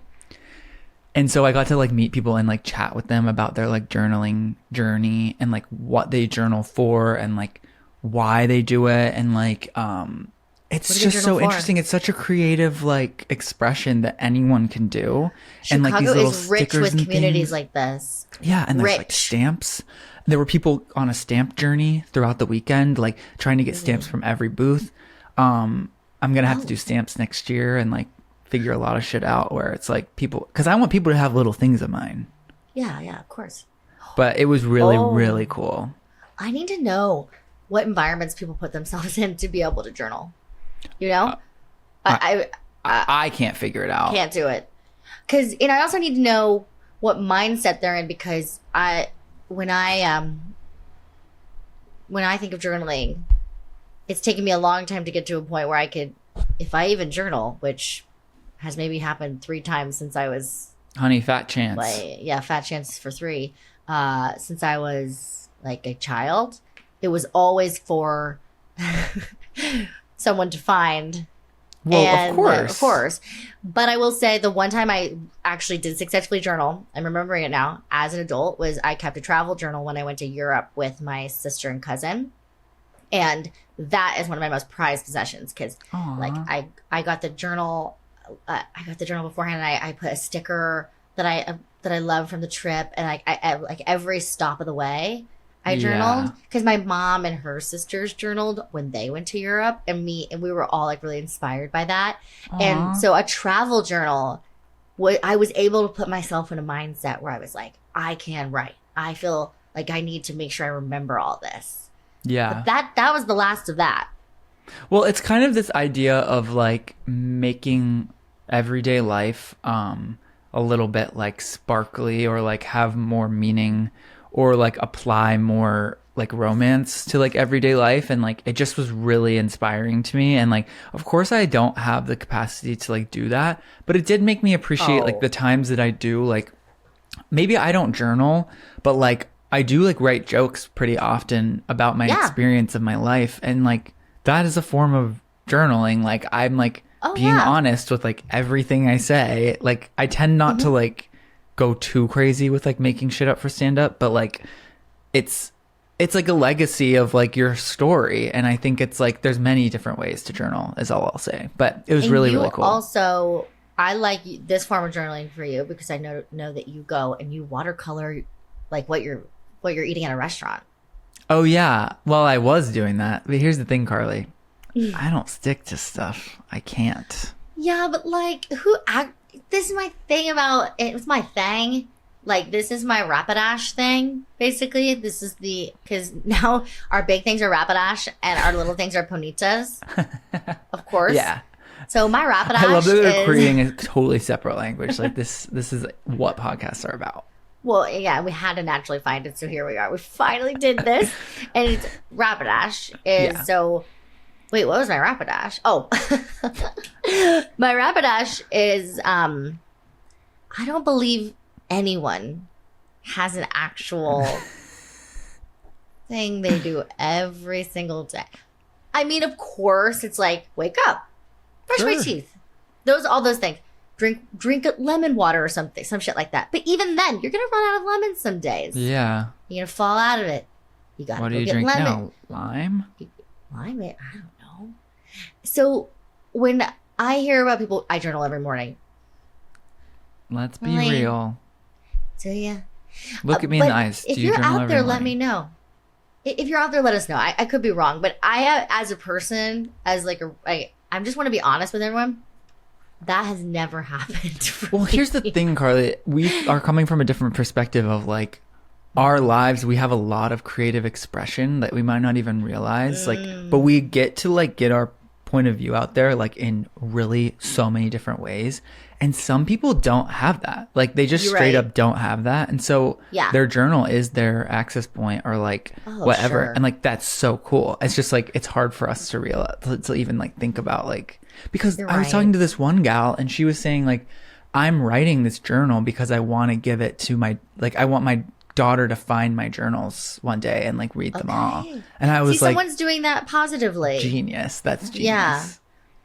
Speaker 1: And so I got to like meet people and like chat with them about their like journaling journey and like what they journal for and like why they do it. And like, it's just so interesting. It's such a creative like expression that anyone can do.
Speaker 2: Chicago
Speaker 1: and like these little
Speaker 2: is rich with communities like this.
Speaker 1: Yeah. And there's like stamps. There were people on a stamp journey throughout the weekend, like trying to get stamps from every booth. I'm going to have to do stamps next year and like figure a lot of shit out where it's like people, because I want people to have little things of mine.
Speaker 2: Yeah, of course.
Speaker 1: But it was really, really cool.
Speaker 2: I need to know what environments people put themselves in to be able to journal. You know?
Speaker 1: I can't figure it out.
Speaker 2: Can't do it. Because, and I also need to know what mindset they're in because when I think of journaling, it's taken me a long time to get to a point where I could, if I even journal, which has maybe happened 3 times since I was...
Speaker 1: Honey, fat chance.
Speaker 2: Fat chance for 3. Since I was like a child, it was always for someone to find.
Speaker 1: Well,
Speaker 2: and,
Speaker 1: of course.
Speaker 2: But I will say the one time I actually did successfully journal, I'm remembering it now, as an adult, was I kept a travel journal when I went to Europe with my sister and cousin. And that is one of my most prized possessions because like I got the journal beforehand and I put a sticker that I love from the trip and I like every stop of the way I journaled because my mom and her sisters journaled when they went to Europe and we were all like really inspired by that. And so a travel journal, I was able to put myself in a mindset where I was like, I can write. I feel like I need to make sure I remember all this.
Speaker 1: Yeah.
Speaker 2: But that was the last of that.
Speaker 1: Well, it's kind of this idea of like making everyday life a little bit like sparkly or like have more meaning or like apply more like romance to like everyday life, and like it just was really inspiring to me. And like of course I don't have the capacity to like do that, but it did make me appreciate like the times that I do. Like maybe I don't journal, but like I do like write jokes pretty often about my experience of my life, and like that is a form of journaling. Like I'm like being honest with like everything I say. Like I tend not to like go too crazy with like making shit up for stand up, but like it's like a legacy of like your story, and I think it's like there's many different ways to journal is all I'll say. But it was really cool.
Speaker 2: Also, I like this form of journaling for you because I know that you go and you watercolor like what you're eating at a restaurant.
Speaker 1: Oh yeah, well I was doing that, but here's the thing, Carly. I don't stick to stuff. I can't.
Speaker 2: Yeah, but like this is my thing about it. It's my thing. Like, this is my Rapidash thing, basically. This is because now our big things are Rapidash and our little things are Ponitas, of course.
Speaker 1: Yeah.
Speaker 2: So my Rapidash
Speaker 1: I love that they're creating a totally separate language. Like, this is what podcasts are about.
Speaker 2: Well, yeah, we had to naturally find it, so here we are. We finally did this, and it's Rapidash is so... Wait, what was my Rapidash? Oh. My Rapidash is, I don't believe anyone has an actual thing they do every single day. I mean, of course, it's like, wake up, brush my teeth. All those things. Drink lemon water or something, some shit like that. But even then, you're going to run out of lemons some days.
Speaker 1: Yeah.
Speaker 2: You're going to fall out of it. You got to go get lemon. What do you drink now?
Speaker 1: Lime?
Speaker 2: Lime? I don't know. So when I hear about people, I journal every morning.
Speaker 1: Let's be real.
Speaker 2: Do you?
Speaker 1: Look at me in the eyes.
Speaker 2: If you're out there, let me know. If you're out there, let us know. I could be wrong, but I, as a person, as like I just want to be honest with everyone. That has never happened.
Speaker 1: Well, here's the thing, Carly. We are coming from a different perspective of like our lives. We have a lot of creative expression that we might not even realize. Like, but we get to like get our point of view out there, like in really so many different ways. And some people don't have that. Like they just straight up don't have that. And so their journal is their access point or like whatever. Sure. And like, that's so cool. It's just like, it's hard for us to realize, to even like think about like, because I was talking to this one gal and she was saying like, I'm writing this journal because I want to give it to I want my daughter to find my journals one day and like read them all. And I was like,
Speaker 2: someone's doing that positively.
Speaker 1: Genius. That's genius.
Speaker 2: Yeah.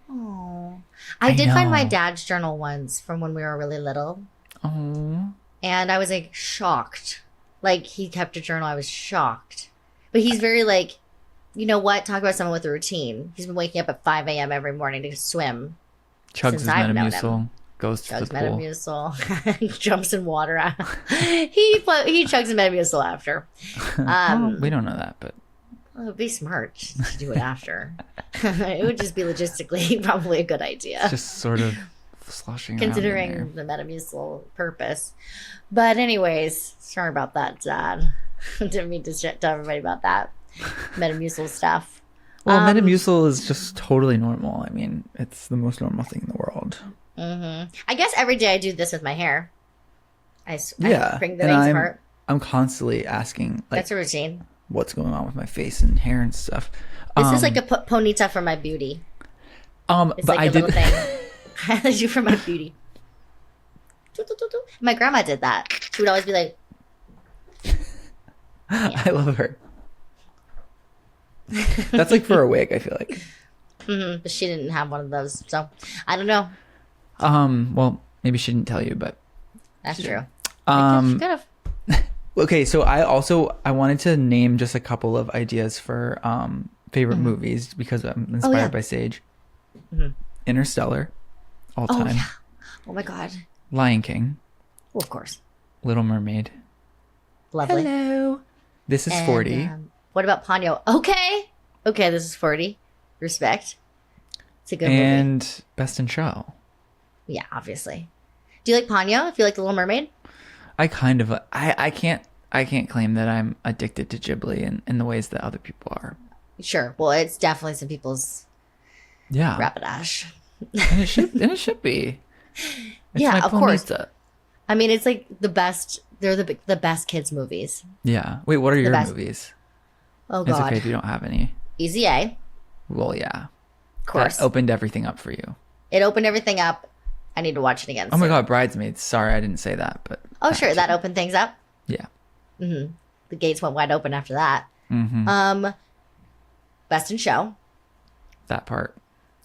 Speaker 2: Oh, I did find my dad's journal once from when we were really little.
Speaker 1: Oh.
Speaker 2: And I was like shocked. Like he kept a journal. I was shocked. But he's very like, you know what? Talk about someone with a routine. He's been waking up at 5 a.m. every morning to swim.
Speaker 1: Chugs his Metamucil. Goes to the pool.
Speaker 2: Metamucil. Jumps in water. He chugs his Metamucil after.
Speaker 1: We don't know that, but.
Speaker 2: Well, it'd be smart to do it after. It would just be logistically probably a good idea.
Speaker 1: It's just sort of sloshing
Speaker 2: considering
Speaker 1: around
Speaker 2: the Metamucil purpose. But anyways, sorry about that, Dad. Didn't mean to tell everybody about that Metamucil stuff.
Speaker 1: Well, Metamucil is just totally normal. I mean, it's the most normal thing in the world.
Speaker 2: Mm-hmm. I guess every day I do this with my hair. I bring the things apart.
Speaker 1: I'm constantly asking. Like,
Speaker 2: that's a routine.
Speaker 1: What's going on with my face and hair and stuff.
Speaker 2: This is like a ponita for my beauty. It's
Speaker 1: but
Speaker 2: like little thing I do for my beauty. My grandma did that. She would always be like,
Speaker 1: I love her. That's like for a wig, I feel like.
Speaker 2: Mm-hmm, but she didn't have one of those, so I don't know.
Speaker 1: Well, maybe she didn't tell you, but
Speaker 2: that's true. She could have.
Speaker 1: Okay, so I wanted to name just a couple of ideas for favorite movies because I'm inspired by Sage. Mm-hmm. Interstellar, all time.
Speaker 2: Yeah. Oh my God.
Speaker 1: Lion King.
Speaker 2: Well, of course.
Speaker 1: Little Mermaid.
Speaker 2: Lovely.
Speaker 1: Hello. This is 40.
Speaker 2: What about Ponyo? Okay, this is 40. Respect. It's a good movie.
Speaker 1: And Best in Show.
Speaker 2: Yeah, obviously. Do you like Ponyo? If you like The Little Mermaid?
Speaker 1: I kind of I can't claim that I'm addicted to Ghibli in the ways that other people are.
Speaker 2: Sure. Well, it's definitely some people's
Speaker 1: Yeah.
Speaker 2: Rapidash.
Speaker 1: And it should be. It's
Speaker 2: Yeah,
Speaker 1: my
Speaker 2: of course.
Speaker 1: Ponyta.
Speaker 2: I mean, it's like the best. They're the best kids movies.
Speaker 1: Yeah. Wait, what are your
Speaker 2: best.
Speaker 1: movies?
Speaker 2: Oh
Speaker 1: It's
Speaker 2: God.
Speaker 1: okay if you don't have any.
Speaker 2: Easy A,
Speaker 1: Well, yeah.
Speaker 2: of course.
Speaker 1: That opened everything up for you.
Speaker 2: It opened everything up. I need to watch it again.
Speaker 1: Oh my
Speaker 2: soon.
Speaker 1: God, Bridesmaids. Sorry, I didn't say that, but
Speaker 2: Oh sure, that opened things up.
Speaker 1: yeah.
Speaker 2: The gates went wide open after that.
Speaker 1: Mm-hmm.
Speaker 2: Best in Show.
Speaker 1: That part.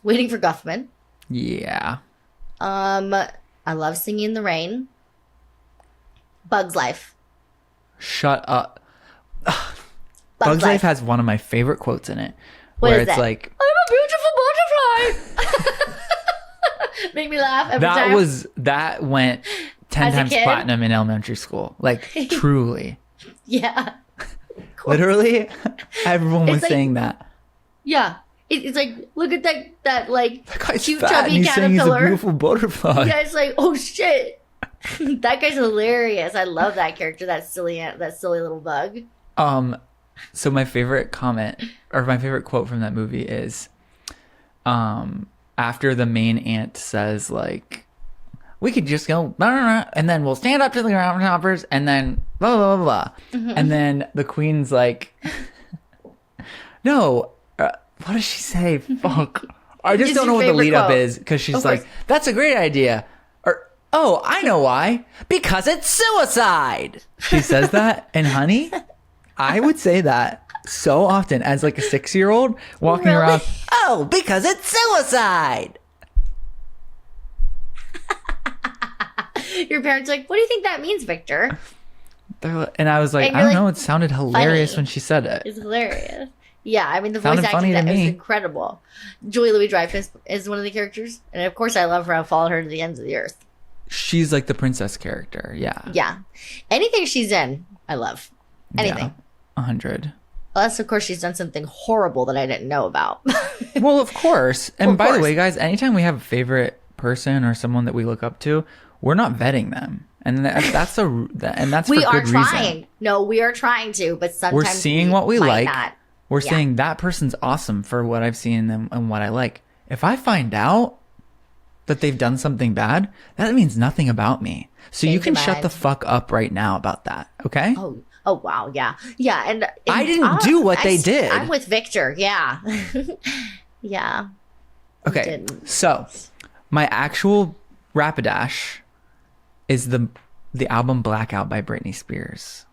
Speaker 2: Waiting for Guffman.
Speaker 1: Yeah.
Speaker 2: I love Singing in the Rain. Bug's Life.
Speaker 1: Shut up. Bugs Life has one of my favorite quotes in it,
Speaker 2: What
Speaker 1: where
Speaker 2: is
Speaker 1: it's
Speaker 2: it?
Speaker 1: like,
Speaker 2: I'm a beautiful butterfly. Make me laugh every time.
Speaker 1: that went 10
Speaker 2: As a
Speaker 1: times
Speaker 2: kid?
Speaker 1: platinum in elementary school. Like, truly.
Speaker 2: Yeah.
Speaker 1: Literally, everyone was
Speaker 2: It's like-
Speaker 1: saying that.
Speaker 2: Yeah. It's like, look at that like
Speaker 1: That guy's
Speaker 2: cute
Speaker 1: fat and
Speaker 2: chubby
Speaker 1: he's saying he's a
Speaker 2: caterpillar.
Speaker 1: beautiful butterfly.
Speaker 2: Yeah, it's like, oh shit. That guy's hilarious. I love that character, that silly little bug.
Speaker 1: So my favorite comment or my favorite quote from that movie is, after the main aunt says like, we could just go blah, blah, blah, and then we'll stand up to the groundhoppers and then blah blah blah blah, and then the queen's like, no, what does she say? Fuck, I just
Speaker 2: It's
Speaker 1: don't know
Speaker 2: your
Speaker 1: what the
Speaker 2: favorite
Speaker 1: lead up
Speaker 2: quote.
Speaker 1: is because she's
Speaker 2: Of
Speaker 1: like,
Speaker 2: course.
Speaker 1: that's a great idea, or oh, I know why, because it's suicide. She says that, and honey, I would say that so often as like a 6-year-old walking
Speaker 2: Really?
Speaker 1: around. Oh, because it's suicide.
Speaker 2: Your parents are like, what do you think that means, Victor?
Speaker 1: And I was like,
Speaker 2: And
Speaker 1: I
Speaker 2: you're
Speaker 1: don't
Speaker 2: like,
Speaker 1: know. It sounded hilarious
Speaker 2: funny.
Speaker 1: when she said it.
Speaker 2: It's hilarious. Yeah, I mean the
Speaker 1: Sounded
Speaker 2: voice
Speaker 1: funny
Speaker 2: acting
Speaker 1: to
Speaker 2: that is
Speaker 1: me.
Speaker 2: incredible. Julie Louis-Dreyfus is one of the characters, and of course I love her. I followed her to the ends of the earth.
Speaker 1: She's like the princess character. Yeah.
Speaker 2: Yeah, anything she's in, I love. Anything.
Speaker 1: Yeah, 100.
Speaker 2: Unless of course she's done something horrible that I didn't know about.
Speaker 1: Well, of course. And
Speaker 2: Of
Speaker 1: by the
Speaker 2: course.
Speaker 1: way, guys, anytime we have a favorite person or someone that we look up to, we're not vetting them. And that's
Speaker 2: We
Speaker 1: for
Speaker 2: are
Speaker 1: good
Speaker 2: trying.
Speaker 1: reason.
Speaker 2: No, we are trying to, but sometimes
Speaker 1: We're seeing what we
Speaker 2: might
Speaker 1: like.
Speaker 2: not.
Speaker 1: We're
Speaker 2: Yeah.
Speaker 1: saying that person's awesome for what I've seen and what I like. If I find out that they've done something bad, that means nothing about me. So you
Speaker 2: Change
Speaker 1: can
Speaker 2: your
Speaker 1: shut
Speaker 2: mind.
Speaker 1: the fuck up right now about that. Okay?
Speaker 2: Oh wow, yeah, yeah, and
Speaker 1: I didn't do what they did.
Speaker 2: I'm with Victor. Yeah, yeah.
Speaker 1: Okay.
Speaker 2: didn't.
Speaker 1: So my actual Rapidash is the album Blackout by Britney Spears.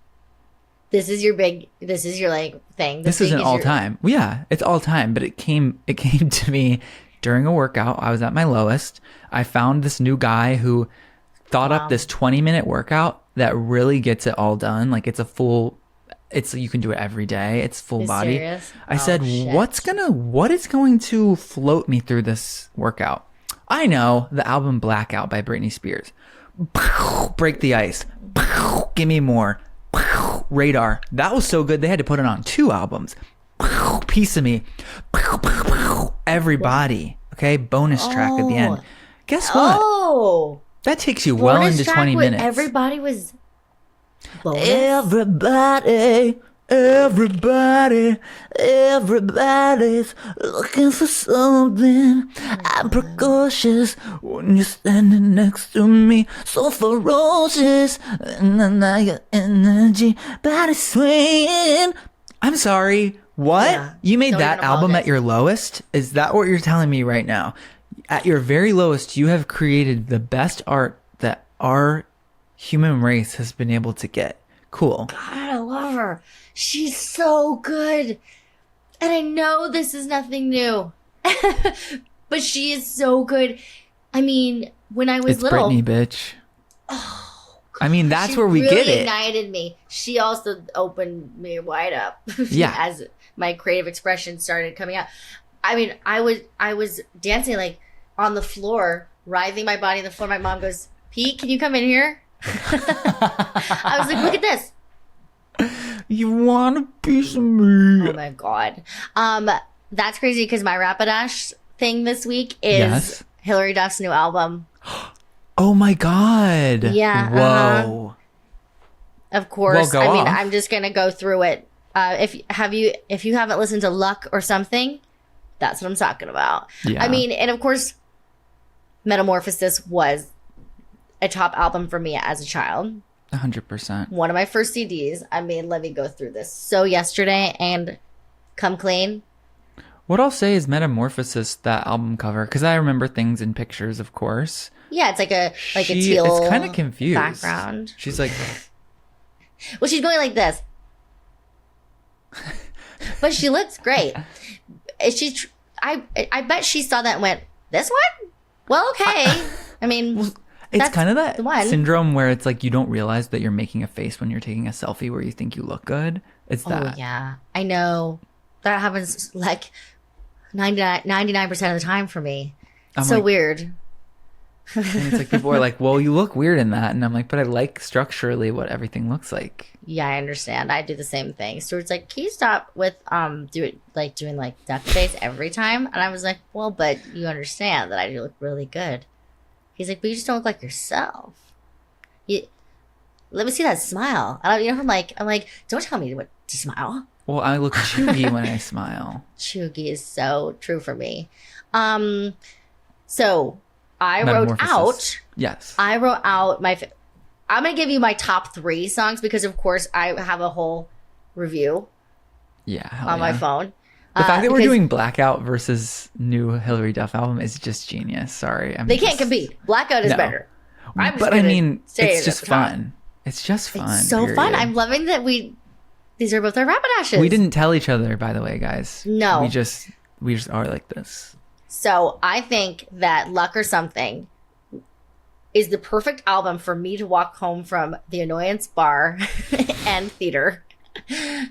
Speaker 2: This is your like thing.
Speaker 1: This isn't all time. Yeah, it's all time, but it came to me during a workout. I was at my lowest. I found this new guy who thought up this 20-minute workout that really gets it all done. Like you can do it every day. It's full body.
Speaker 2: Serious?
Speaker 1: I
Speaker 2: Oh,
Speaker 1: said,
Speaker 2: shit.
Speaker 1: what is going to float me through this workout? I know, the album Blackout by Britney Spears. Break the ice. Give me more. Radar. That was so good they had to put it on 2 albums. Piece of Me. Everybody. Okay, bonus track at the end. Guess what?
Speaker 2: Oh,
Speaker 1: That takes you well
Speaker 2: bonus
Speaker 1: into
Speaker 2: track
Speaker 1: 20
Speaker 2: with
Speaker 1: minutes.
Speaker 2: Everybody was bonus.
Speaker 1: Everybody's looking for something. I'm precocious when you're standing next to me, so ferocious, and then I got energy, body swaying. I'm sorry, what?
Speaker 2: Yeah.
Speaker 1: You made
Speaker 2: Don't
Speaker 1: that
Speaker 2: even
Speaker 1: album at
Speaker 2: apologize.
Speaker 1: your lowest? Is that what you're telling me right now? At your very lowest, you have created the best art that our human race has been able to get. Cool.
Speaker 2: God, I love her. She's so good. And I know this is nothing new, but she is so good. I mean, when I was
Speaker 1: It's
Speaker 2: little,
Speaker 1: Britney, bitch. I mean, that's
Speaker 2: she
Speaker 1: where we
Speaker 2: really
Speaker 1: get it.
Speaker 2: ignited me. She also opened me wide up.
Speaker 1: Yeah.
Speaker 2: As my creative expression started coming out. I mean, I was dancing like on the floor, writhing my body on the floor. My mom goes, "Pete, can you come in here?" I was like, "Look at this."
Speaker 1: You want a piece of me?
Speaker 2: Oh my god. That's crazy because my Rapidash thing this week is
Speaker 1: Yes.
Speaker 2: Hillary Duff's new album.
Speaker 1: Oh my god.
Speaker 2: Yeah,
Speaker 1: Whoa.
Speaker 2: Of course.
Speaker 1: Well, go
Speaker 2: I mean,
Speaker 1: off.
Speaker 2: I'm just gonna go through it. If you haven't listened to Luck or Something, That's what I'm talking about.
Speaker 1: Yeah.
Speaker 2: I mean, and of course, Metamorphosis was a top album for me as a child.
Speaker 1: 100%.
Speaker 2: One of my first CDs. I mean, let me go through this. So Yesterday and Come Clean.
Speaker 1: What I'll say is Metamorphosis, that album cover, because I remember things in pictures, of course.
Speaker 2: Yeah, it's like a teal
Speaker 1: it's kind of confused
Speaker 2: background.
Speaker 1: She's like,
Speaker 2: well, she's going like this, but she looks great. I bet she saw that and went, this one? Well, okay. I mean,
Speaker 1: it's
Speaker 2: that's
Speaker 1: kind of that
Speaker 2: the one.
Speaker 1: syndrome where it's like you don't realize that you're making a face when you're taking a selfie where you think you look good. It's
Speaker 2: Oh
Speaker 1: that.
Speaker 2: yeah, I know. That happens like 99% of the time for me.
Speaker 1: I'm
Speaker 2: So
Speaker 1: like-
Speaker 2: weird.
Speaker 1: And it's like people are like, well, you look weird in that. And I'm like, but I like structurally what everything looks like.
Speaker 2: Yeah, I understand. I do the same thing. Stuart's like, can you stop with doing duck face every time? And I was like, well, but you understand that I do look really good. He's like, but you just don't look like yourself. Let me see that smile. I'm like, don't tell me what to smile.
Speaker 1: Well, I look chuggy when I smile.
Speaker 2: Chuggy is so true for me. So I wrote
Speaker 1: Metamorphosis.
Speaker 2: out.
Speaker 1: Yes.
Speaker 2: I wrote out I'm gonna give you my top 3 songs because, of course, I have a whole review
Speaker 1: Yeah. hell
Speaker 2: on my
Speaker 1: yeah.
Speaker 2: phone.
Speaker 1: The fact that we're
Speaker 2: because
Speaker 1: doing Blackout versus new Hillary Duff album is just genius. Sorry.
Speaker 2: they can't compete. Blackout is
Speaker 1: No.
Speaker 2: better. I'm just
Speaker 1: But I
Speaker 2: gonna
Speaker 1: mean,
Speaker 2: say
Speaker 1: it's
Speaker 2: it
Speaker 1: just
Speaker 2: at the top.
Speaker 1: fun. It's just fun.
Speaker 2: It's so fun.
Speaker 1: period.
Speaker 2: I'm loving that these are both our Rapidashes.
Speaker 1: We didn't tell each other, by the way, guys.
Speaker 2: No.
Speaker 1: We just are like this.
Speaker 2: So I think that Luck or Something is the perfect album for me to walk home from the Annoyance Bar and Theater.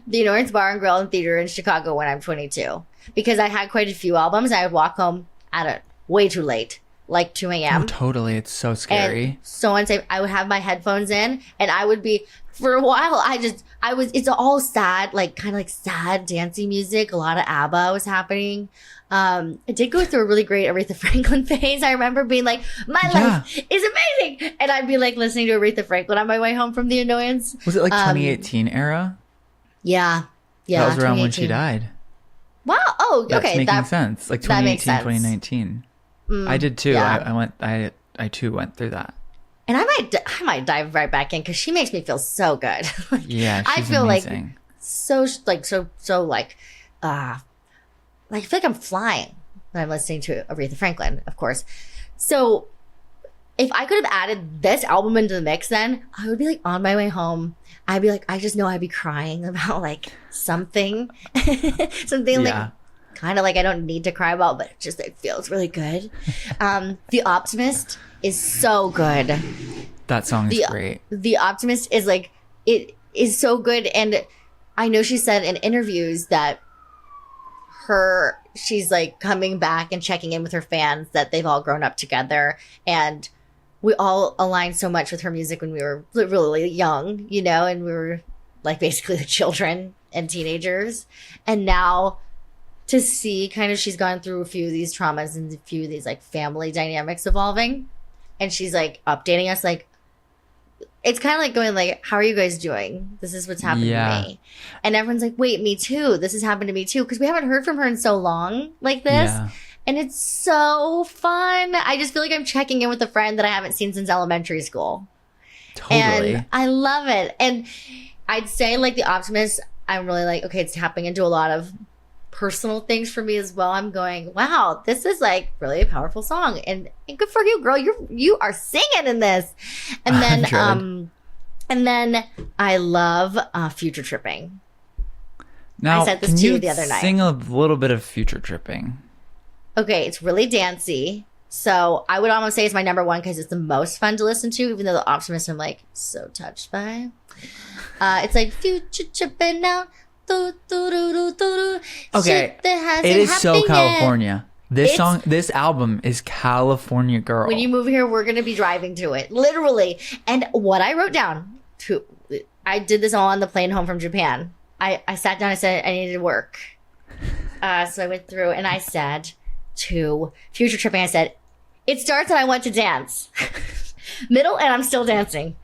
Speaker 2: The Annoyance Bar and Grill and Theater in Chicago when I'm 22. Because I had quite a few albums. I would walk home at it way too late, like 2 a.m.
Speaker 1: Oh, totally. It's so scary.
Speaker 2: And so unsafe. I would have my headphones in and I would be, for a while, it's all sad, like kind of like sad dancey music. A lot of ABBA was happening. I did go through a really great Aretha Franklin phase. I remember being like, my life is amazing. And I'd be like listening to Aretha Franklin on my way home from the Annoyance.
Speaker 1: Was it like 2018 era?
Speaker 2: Yeah. Yeah.
Speaker 1: That was around when she
Speaker 2: 2018.
Speaker 1: died.
Speaker 2: Wow. Oh,
Speaker 1: That's
Speaker 2: okay.
Speaker 1: making sense. Like
Speaker 2: that
Speaker 1: 2018,
Speaker 2: makes sense.
Speaker 1: 2019. I did too.
Speaker 2: yeah.
Speaker 1: I too went through that.
Speaker 2: And I might dive right back in because she makes me feel so good.
Speaker 1: Yeah, she's
Speaker 2: I feel
Speaker 1: amazing.
Speaker 2: I feel like I'm flying when I'm listening to Aretha Franklin, of course. So if I could have added this album into the mix, then I would be like on my way home. I'd be like, I just know I'd be crying about like something, something
Speaker 1: Yeah.
Speaker 2: like kind of like I don't need to cry about, but it feels really good. The Optimist is so good.
Speaker 1: That song is great.
Speaker 2: The Optimist is like, it is so good. And I know she said in interviews that she's like coming back and checking in with her fans that they've all grown up together. And we all aligned so much with her music when we were really young, and we were like basically the children and teenagers. And now to see kind of she's gone through a few of these traumas and a few of these like family dynamics evolving. And she's like updating us like, it's kind of like going like, how are you guys doing? This is what's happened to me. And everyone's like, wait, me too. This has happened to me too. Because we haven't heard from her in so long like this.
Speaker 1: Yeah.
Speaker 2: And it's so fun. I just feel like I'm checking in with a friend that I haven't seen since elementary school.
Speaker 1: Totally.
Speaker 2: And I love it. And I'd say like The Optimist, I'm really like, okay, it's tapping into a lot of personal things for me as well. I'm going, wow, this is like really a powerful song. And good for you, girl. You are singing in this. And then I love Future Tripping.
Speaker 1: Now,
Speaker 2: I said this
Speaker 1: can
Speaker 2: to you
Speaker 1: you
Speaker 2: the other night.
Speaker 1: sing a little bit of Future Tripping?
Speaker 2: Okay, it's really dancey. So I would almost say it's my number one because it's the most fun to listen to, even though The Optimist I'm like so touched by. It's like future tripping out. Do, do, do, do, do, do.
Speaker 1: Okay,
Speaker 2: Shit that hasn't
Speaker 1: it is so
Speaker 2: happened yet.
Speaker 1: California. This album is California Girl.
Speaker 2: When you move here, we're going to be driving to it. Literally. And what I wrote down, I did this all on the plane home from Japan. I sat down, I said I needed to work. So I went through and I said to Future Tripping, I said, it starts and I want to dance. Middle and I'm still dancing.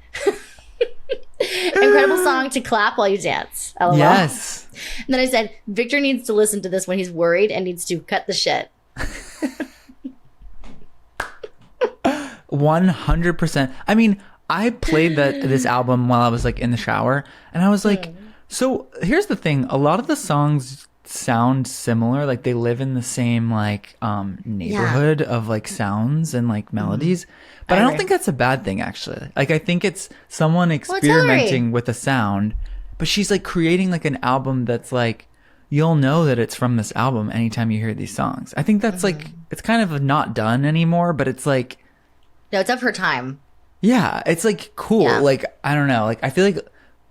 Speaker 2: Incredible song to clap while you dance. LOL.
Speaker 1: Yes.
Speaker 2: And then I said, Victor needs to listen to this when he's worried and needs to cut the shit.
Speaker 1: 100%. I mean, I played this album while I was like in the shower, and I was like, so here's the thing. A lot of the songs sound similar. Like they live in the same like neighborhood of like sounds and like melodies. But I don't think that's a bad thing, actually. Like I think it's someone experimenting with a sound, but she's like creating like an album that's like, you'll know that it's from this album anytime you hear these songs. I think that's like, it's kind of not done anymore, but it's like,
Speaker 2: no, it's of her time.
Speaker 1: Yeah, it's like cool.
Speaker 2: Yeah.
Speaker 1: Like, I don't know. Like, I feel like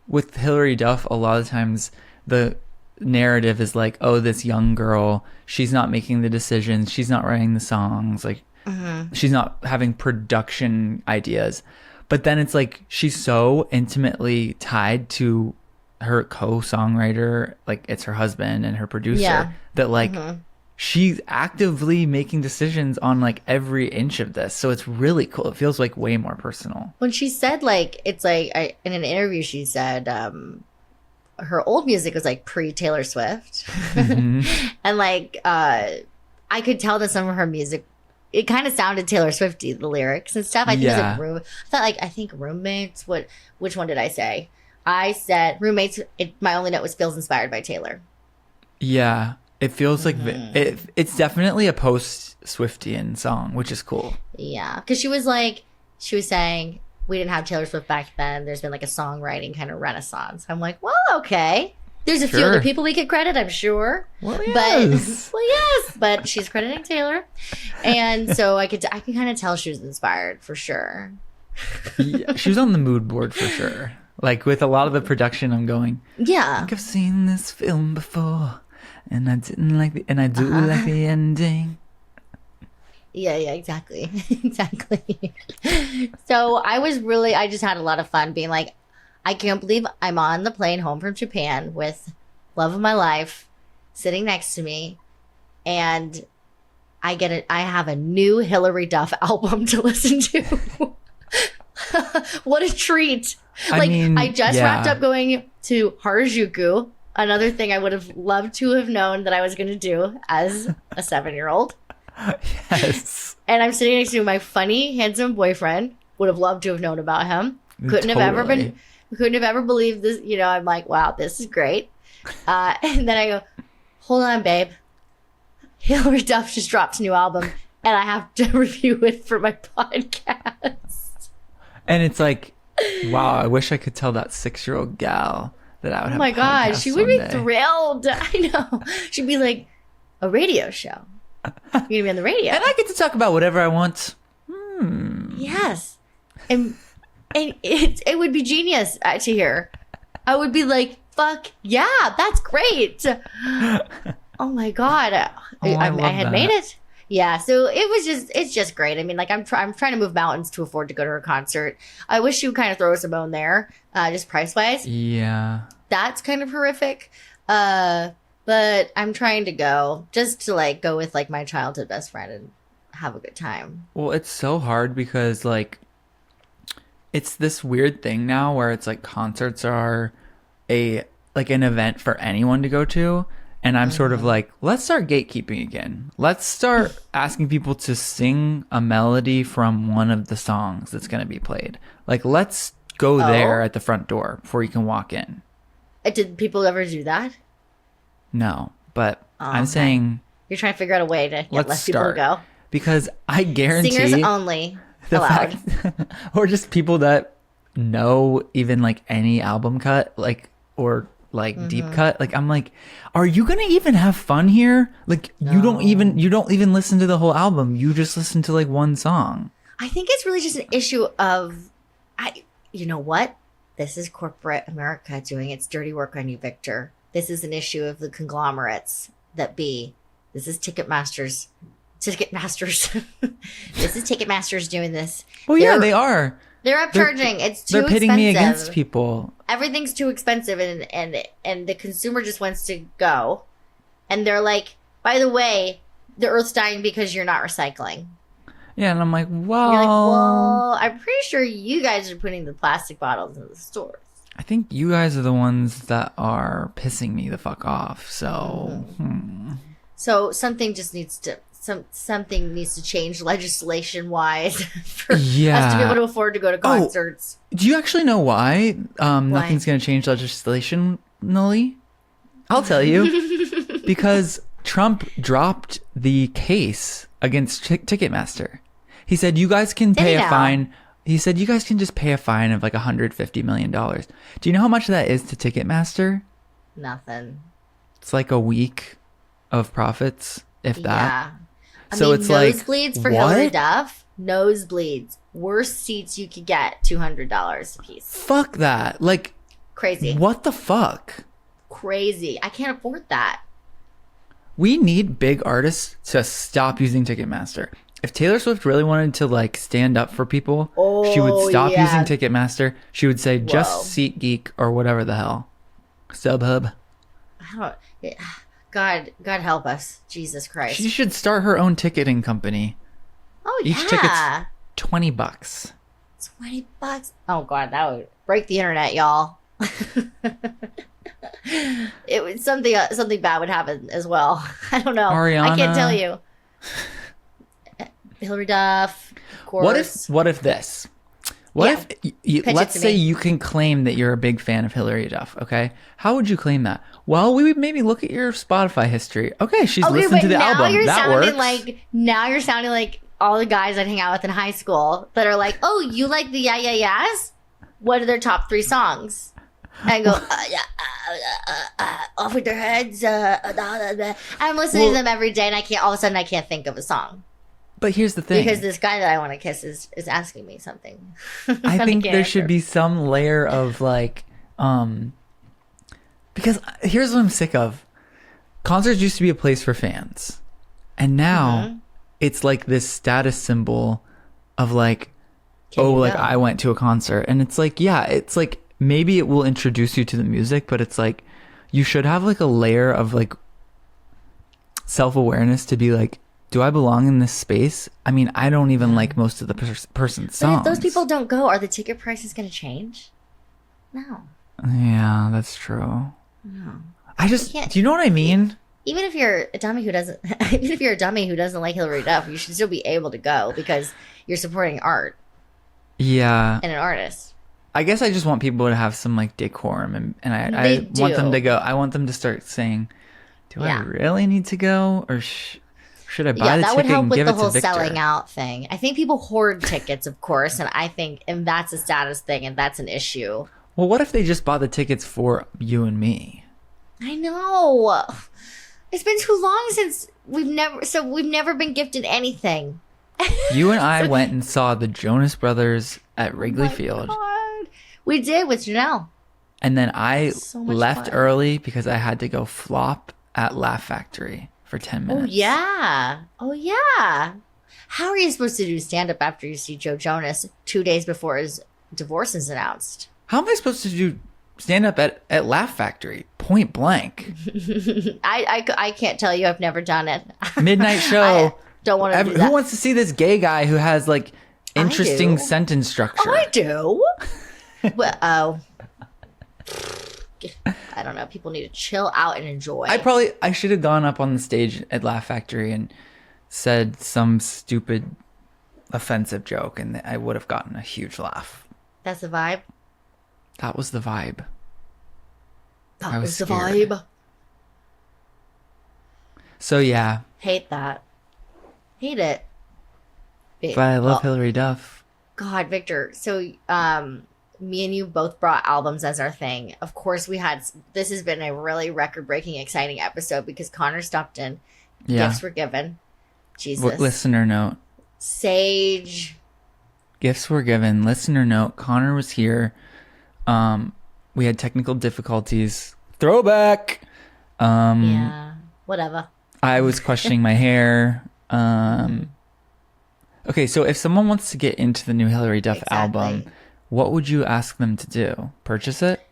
Speaker 1: with Hillary Duff, a lot of times the narrative is like, oh, this young girl, she's not making the decisions, she's not writing the songs, like, she's not having production ideas. But then it's like she's so intimately tied to her co-songwriter, like it's her husband and her producer, that like she's actively making decisions on like every inch of this. So it's really cool. It feels like way more personal.
Speaker 2: When she said like, it's like, in an interview she said her old music was like pre-Taylor Swift. And like I could tell that some of her music, it kind of sounded Taylor Swifty, the lyrics and stuff. I think it was I think Roommates. Which one did I say? I said Roommates. My only note was feels inspired by Taylor.
Speaker 1: Yeah, it feels like it's definitely a post-Swiftian song, which is cool.
Speaker 2: Yeah, because she was saying we didn't have Taylor Swift back then. There's been like a songwriting kind of renaissance. I'm like, well, okay. There's a few other people we could credit, I'm sure.
Speaker 1: Well, yes.
Speaker 2: But she's crediting Taylor, and so I can kind of tell she was inspired for sure.
Speaker 1: Yeah, she was on the mood board for sure. Like with a lot of the production, I'm going,
Speaker 2: yeah,
Speaker 1: I think I've seen this film before, and I didn't like the, and I do like the ending.
Speaker 2: Yeah, exactly. Exactly. So I just had a lot of fun being like, I can't believe I'm on the plane home from Japan with love of my life sitting next to me, and I have a new Hillary Duff album to listen to. What a treat. I just wrapped up going to Harajuku, another thing I would have loved to have known that I was going to do as a 7-year-old.
Speaker 1: Yes.
Speaker 2: And I'm sitting next to my funny, handsome boyfriend. Would have loved to have known about him. Couldn't have ever believed this. You know, I'm like, wow, this is great. And then I go, hold on, babe. Hillary Duff just dropped a new album, and I have to review it for my podcast.
Speaker 1: And it's like, wow, I wish I could tell that 6-year-old gal that I would have.
Speaker 2: Oh my God, she would be
Speaker 1: someday.
Speaker 2: thrilled. I know. She'd be like, a radio show. You're going to be on the radio.
Speaker 1: And I get to talk about whatever I want.
Speaker 2: Yes. And it would be genius to hear. I would be like, fuck yeah, that's great. Oh my God. I had made it. Yeah, so it's just great. I mean, like I'm trying to move mountains to afford to go to her concert. I wish she would kind of throw us a bone there, just price wise.
Speaker 1: Yeah,
Speaker 2: that's kind of horrific. But I'm trying to go just to like go with like my childhood best friend and have a good time.
Speaker 1: Well, it's so hard because like it's this weird thing now where it's like concerts are an event for anyone to go to. And I'm sort of like, let's start gatekeeping again. Let's start asking people to sing a melody from one of the songs that's going to be played. Like, let's go there at the front door before you can walk in.
Speaker 2: Did people ever do that?
Speaker 1: No, but I'm saying...
Speaker 2: You're trying to figure out a way to get less people to go.
Speaker 1: Because I guarantee...
Speaker 2: Singers only allowed.
Speaker 1: Or just people that know even like any album cut, like, or... like deep cut. Like I'm like, are you gonna even have fun here? Like
Speaker 2: No.
Speaker 1: you don't even listen to the whole album. You just listen to like one song.
Speaker 2: I think it's really just an issue of, you know what? This is corporate America doing its dirty work on you, Victor. This is an issue of the conglomerates that be. This is Ticketmasters. This is Ticketmasters doing this.
Speaker 1: Well, yeah, they are.
Speaker 2: They're upcharging. It's too expensive.
Speaker 1: They're pitting me against people.
Speaker 2: Everything's too expensive, and the consumer just wants to go. And they're like, by the way, the Earth's dying because you're not recycling.
Speaker 1: Yeah, and I'm like, well...
Speaker 2: You're like, well, I'm pretty sure you guys are putting the plastic bottles in the stores.
Speaker 1: I think you guys are the ones that are pissing me the fuck off. So,
Speaker 2: So something just needs to something needs to change legislation wise for us to be able to afford to go to concerts.
Speaker 1: Do you actually know why nothing's going to change legislationally? I'll tell you. Because Trump dropped the case against Ticketmaster. He said you guys can pay a fine. He said you guys can just pay a fine of like $150 million. Do you know how much that is to Ticketmaster?
Speaker 2: Nothing.
Speaker 1: It's like a week of profits, if that.
Speaker 2: Yeah.
Speaker 1: So it's like
Speaker 2: nosebleeds for Hillary Duff. Nosebleeds, worst seats you could get, $200 a piece.
Speaker 1: Fuck that! Like
Speaker 2: crazy.
Speaker 1: What the fuck?
Speaker 2: Crazy. I can't afford that.
Speaker 1: We need big artists to stop using Ticketmaster. If Taylor Swift really wanted to like stand up for people, she would stop using Ticketmaster. She would say just SeatGeek or whatever the hell. StubHub.
Speaker 2: God help us. Jesus Christ.
Speaker 1: She should start her own ticketing company.
Speaker 2: Oh,
Speaker 1: Each ticket's $20.
Speaker 2: $20. Oh God, that would break the internet, y'all. It would something bad would happen as well. I don't know.
Speaker 1: Ariana.
Speaker 2: I can't tell you. Hillary Duff, of course.
Speaker 1: What if this? What if let's say you can claim that you're a big fan of Hillary Duff, okay? How would you claim that? Well, we would maybe look at your Spotify history. Okay, she's listened to the album. That works.
Speaker 2: Now you're sounding like all the guys I'd hang out with in high school that are like, oh, you like the Yeah Yeah Yeahs? What are their top 3 songs? And I go, off with their heads. I'm listening to them every day, and all of a sudden I can't think of a song.
Speaker 1: But here's the thing.
Speaker 2: Because this guy that I want to kiss is asking me something.
Speaker 1: I think there should be some layer of like, because here's what I'm sick of. Concerts used to be a place for fans. And now it's like this status symbol of like, I went to a concert. And it's like, yeah, it's like maybe it will introduce you to the music, but it's like you should have like a layer of like self-awareness to be like, do I belong in this space? I mean, I don't even like most of the person's songs.
Speaker 2: But if those people don't go, are the ticket prices going to change? No.
Speaker 1: Yeah, that's true.
Speaker 2: No.
Speaker 1: Do you know what I mean?
Speaker 2: Even if you're a dummy who doesn't like Hillary Duff, you should still be able to go because you're supporting art.
Speaker 1: Yeah.
Speaker 2: And an artist.
Speaker 1: I guess I just want people to have some like decorum and I want them to go. I want them to start saying, do I really need to go? Or should I buy the ticket and give it to Victor? Yeah, that would help with the whole selling out thing.
Speaker 2: I think people hoard tickets, of course, and that's a status thing, and that's an issue.
Speaker 1: Well, what if they just bought the tickets for you and me?
Speaker 2: I know. It's been too long since we've never been gifted anything.
Speaker 1: You and I went and saw the Jonas Brothers at Wrigley Field.
Speaker 2: God. We did with Janelle.
Speaker 1: And then I left early because I had to go flop at Laugh Factory for 10 minutes.
Speaker 2: Oh, yeah. How are you supposed to do stand-up after you see Joe Jonas 2 days before his divorce is announced?
Speaker 1: How am I supposed to do stand-up at Laugh Factory? Point blank.
Speaker 2: I can't tell you. I've never done it.
Speaker 1: Midnight show.
Speaker 2: Don't want to do that.
Speaker 1: Who wants to see this gay guy who has like interesting sentence structure?
Speaker 2: Oh, I do. Well, I don't know. People need to chill out and enjoy.
Speaker 1: I should have gone up on the stage at Laugh Factory and said some stupid, offensive joke, and I would have gotten a huge laugh.
Speaker 2: That's the vibe?
Speaker 1: That was the vibe.
Speaker 2: That was the vibe.
Speaker 1: So, yeah.
Speaker 2: Hate that. Hate it.
Speaker 1: But I love Hillary Duff.
Speaker 2: God, Victor. So, me and you both brought albums as our thing. Of course, this has been a really record-breaking, exciting episode because Connor stopped in. Yeah. Gifts were given. Jesus.
Speaker 1: Listener note.
Speaker 2: Sage.
Speaker 1: Gifts were given. Listener note. Connor was here. We had technical difficulties. Throwback.
Speaker 2: Yeah. Whatever.
Speaker 1: I was questioning my hair. Okay, so if someone wants to get into the new Hillary Duff album, what would you ask them to do? Purchase it?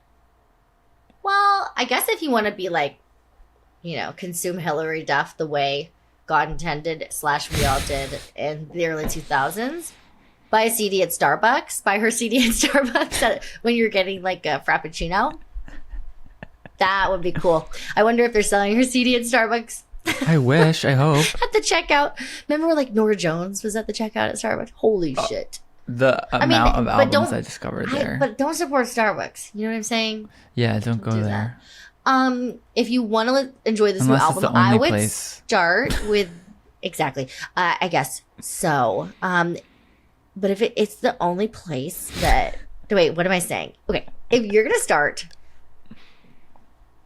Speaker 2: Well, I guess if you want to be like, consume Hillary Duff the way God intended / we all did in the early 2000s, buy a CD at Starbucks. Buy her CD at Starbucks when you're getting like a Frappuccino. That would be cool. I wonder if they're selling her CD at Starbucks.
Speaker 1: I wish. I hope.
Speaker 2: At the checkout. Remember like Norah Jones was at the checkout at Starbucks? Holy shit.
Speaker 1: The amount of albums I discovered there.
Speaker 2: But don't support Starbucks. You know what I'm saying?
Speaker 1: Yeah, don't go there.
Speaker 2: If you want to enjoy this
Speaker 1: Unless
Speaker 2: new
Speaker 1: it's
Speaker 2: album,
Speaker 1: the only
Speaker 2: I would
Speaker 1: place.
Speaker 2: start with exactly. I guess so. But if it's the only place that wait, what am I saying? Okay, if you're gonna start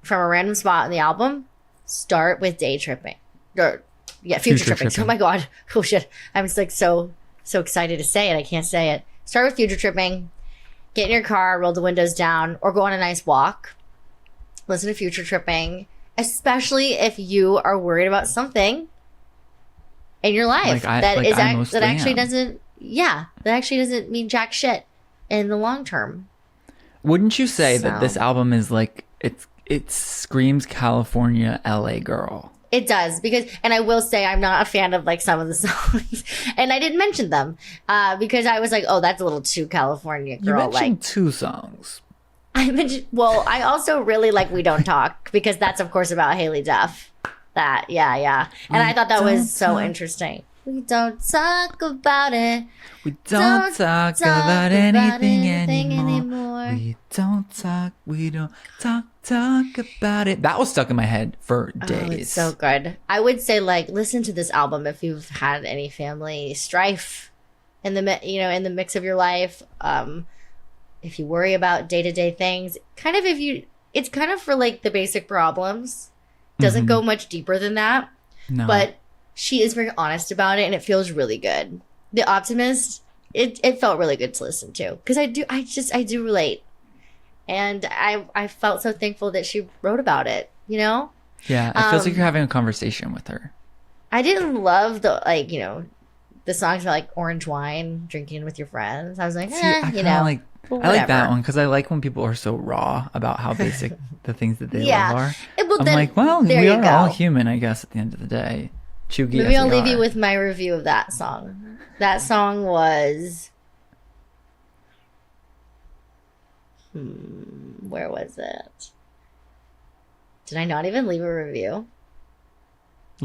Speaker 2: from a random spot in the album, start with Day Tripping. Or Future Tripping. Oh my god. Oh shit. I'm just like so excited to say it. I can't say it. Start with Future Tripping. Get in your car, roll the windows down, or go on a nice walk. Listen to Future Tripping, especially if you are worried about something in your life that actually doesn't mean jack shit in the long term.
Speaker 1: Wouldn't you say that this album is like it screams California LA girl?
Speaker 2: It does, and I will say I'm not a fan of like some of the songs, and I didn't mention them because I was like, oh, that's a little too California girl.
Speaker 1: You mentioned 2 songs.
Speaker 2: I also really like We Don't Talk because that's of course about Hillary Duff. And I thought that was so interesting. We don't talk about it.
Speaker 1: We don't talk about anything anymore. We don't talk about it. That was stuck in my head for days.
Speaker 2: Oh, it's so good. I would say like listen to this album if you've had any family strife in the mix of your life. If you worry about day-to-day things, it's kind of for like the basic problems. Doesn't go much deeper than that.
Speaker 1: No.
Speaker 2: But she is very honest about it and it feels really good. The Optimist, it felt really good to listen to because I do relate. And I felt so thankful that she wrote about it, you know?
Speaker 1: Yeah, it feels like you're having a conversation with her.
Speaker 2: I didn't love the songs about like orange wine, drinking with your friends. I was like,
Speaker 1: I like that one because I like when people are so raw about how basic the things that they love are. We are all human, I guess, at the end of the day. Chuggy,
Speaker 2: maybe I'll leave you with my review of that song. That song was... where was it? Did I not even leave a review?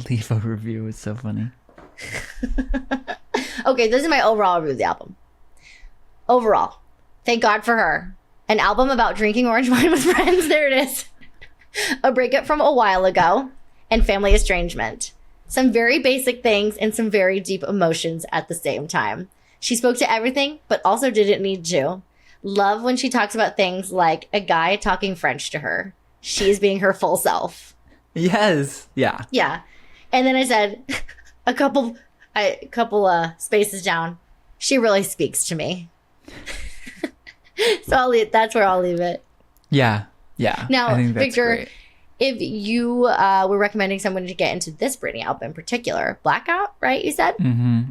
Speaker 1: Leave a review is so funny.
Speaker 2: Okay, this is my overall review of the album. Overall, thank God for her. An album about drinking orange wine with friends. There it is. A breakup from a while ago and family estrangement. Some very basic things and some very deep emotions at the same time. She spoke to everything, but also didn't need to. Love when she talks about things like a guy talking French to her. She's being her full self.
Speaker 1: Yes. Yeah.
Speaker 2: Yeah. And then I said, a couple spaces down, she really speaks to me. So that's where I'll leave it.
Speaker 1: Yeah. Yeah.
Speaker 2: Now,
Speaker 1: I think that's
Speaker 2: Victor,
Speaker 1: great.
Speaker 2: if you were recommending someone to get into this Britney album in particular, Blackout, right? You said?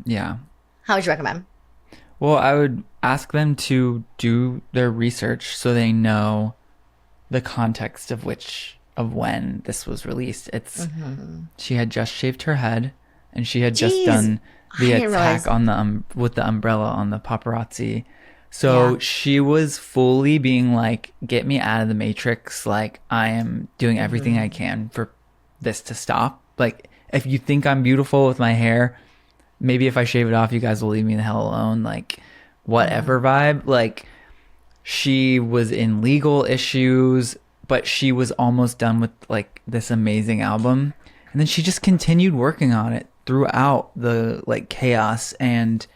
Speaker 1: Yeah.
Speaker 2: How would you recommend?
Speaker 1: Well, I would ask them to do their research so they know the context of when this was released. It's she had just shaved her head and she had just done the attack on with the umbrella on the paparazzi. So she was fully being like, get me out of the matrix. Like, I am doing everything I can for this to stop. Like, if you think I'm beautiful with my hair, maybe if I shave it off, you guys will leave me the hell alone. Like, whatever vibe. Like, she was in legal issues, but she was almost done with like this amazing album. And then she just continued working on it throughout the like chaos, and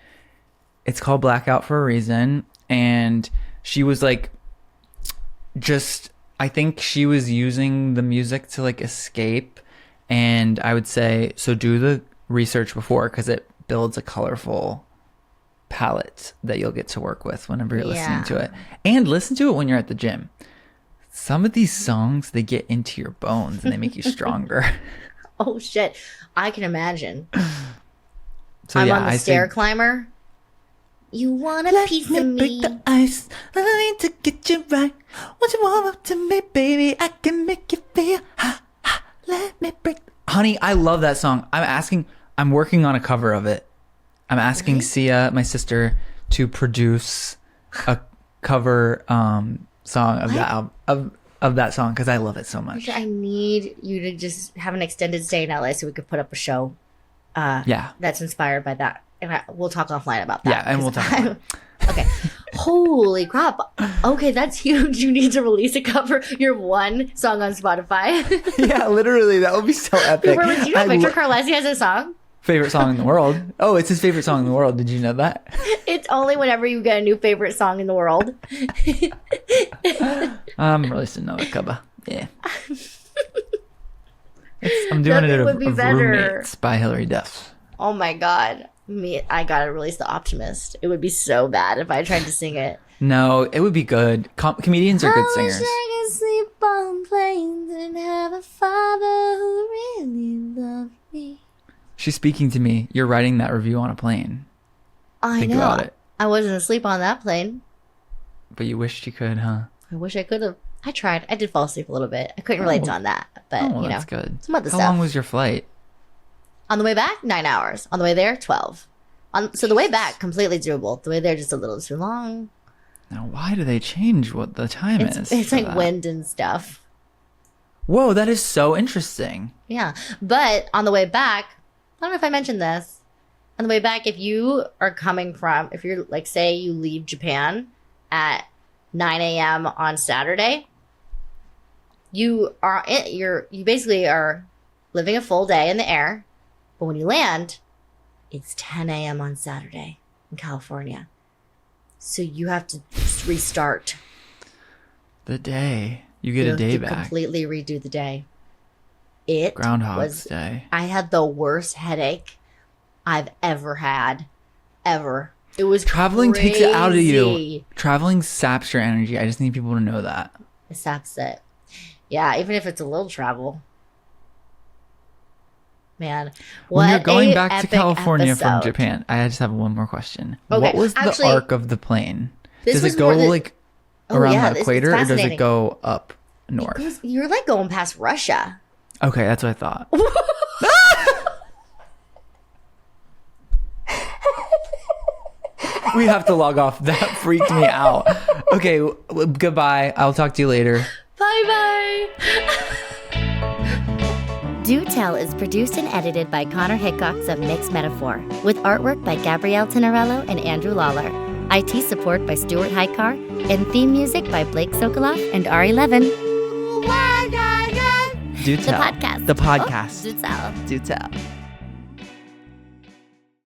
Speaker 1: it's called Blackout for a reason. And she was like, I think she was using the music to like escape. And I would say, so do the research before, because it builds a colorful palette that you'll get to work with whenever you're listening to it. And listen to it when you're at the gym. Some of these songs, they get into your bones and they make you stronger.
Speaker 2: Oh shit, I can imagine.
Speaker 1: So
Speaker 2: I'm on the stair climber. You want a piece of me?
Speaker 1: Break the ice. I need to get you right. What you want up to me, baby? I can make you feel. Let me break. Honey, I love that song. I'm working on a cover of it. I'm asking Sia, my sister, to produce a cover song of that of that song because I love it so much.
Speaker 2: I need you to just have an extended stay in LA so we could put up a show. That's inspired by that, and we'll talk offline about that.
Speaker 1: Yeah, and we'll talk.
Speaker 2: Okay. Holy crap. Okay, that's huge. You need to release a cover. Your one song on Spotify.
Speaker 1: Yeah, literally, that would be so epic.
Speaker 2: Do you know Victor Carlesi has a song?
Speaker 1: Favorite song in the world. Oh, it's his favorite song in the world. Did you know that?
Speaker 2: It's only whenever you get a new favorite song in the world.
Speaker 1: I'm releasing another cover. Yeah. I'm doing it
Speaker 2: would be
Speaker 1: of
Speaker 2: better.
Speaker 1: Roommates by Hillary Duff.
Speaker 2: Oh my God. I gotta release The Optimist. It would be so bad if I tried to sing it.
Speaker 1: No, it would be good. Comedians are good singers.
Speaker 2: I wish I could sleep on planes and have a father who really loved me.
Speaker 1: She's speaking to me. You're writing that review on a plane.
Speaker 2: Think about it. I wasn't asleep on that plane.
Speaker 1: But you wished you could, huh?
Speaker 2: I wish I could have. I tried. I did fall asleep a little bit. I couldn't relate on that. But,
Speaker 1: that's good.
Speaker 2: Some other
Speaker 1: How
Speaker 2: stuff.
Speaker 1: long was your flight?
Speaker 2: On the way back, 9 hours. On the way there, 12. So the way back, completely doable. The way there, just a little too long.
Speaker 1: Now, why do they change what the time is?
Speaker 2: It's like wind and stuff.
Speaker 1: Whoa, that is so interesting.
Speaker 2: Yeah. But on the way back, I don't know if I mentioned this. On the way back, if you are coming from, if you're like, say you leave Japan at 9 a.m. on Saturday, you basically are living a full day in the air. But when you land, it's 10 a.m. on Saturday in California. So you have to restart.
Speaker 1: The day. You get a day back.
Speaker 2: Completely redo the day.
Speaker 1: Groundhog's Day.
Speaker 2: I had the worst headache I've ever had. Ever. It was
Speaker 1: Traveling
Speaker 2: crazy.
Speaker 1: takes it out of you. Traveling saps your energy. I just need people to know that.
Speaker 2: It saps it. Yeah, even if it's a little travel. Man,
Speaker 1: when you're going back to California
Speaker 2: episode.
Speaker 1: from Japan, I just have one more question.
Speaker 2: Okay,
Speaker 1: what was the arc of the plane? Does it go around the equator or does it go up north?
Speaker 2: You're like going past Russia.
Speaker 1: Okay, that's what I thought. We have to log off. That freaked me out. Okay, goodbye. I'll talk to you later.
Speaker 2: Bye-bye.
Speaker 5: Do Tell is produced and edited by Connor Hickox of Mixed Metaphor, with artwork by Gabrielle Tenorello and Andrew Lawler. IT support by Stuart Hykar, and theme music by Blake Sokoloff and Ari Levin.
Speaker 1: Do Tell.
Speaker 5: The podcast.
Speaker 1: The podcast.
Speaker 5: Oh, Do Tell.
Speaker 1: Do Tell.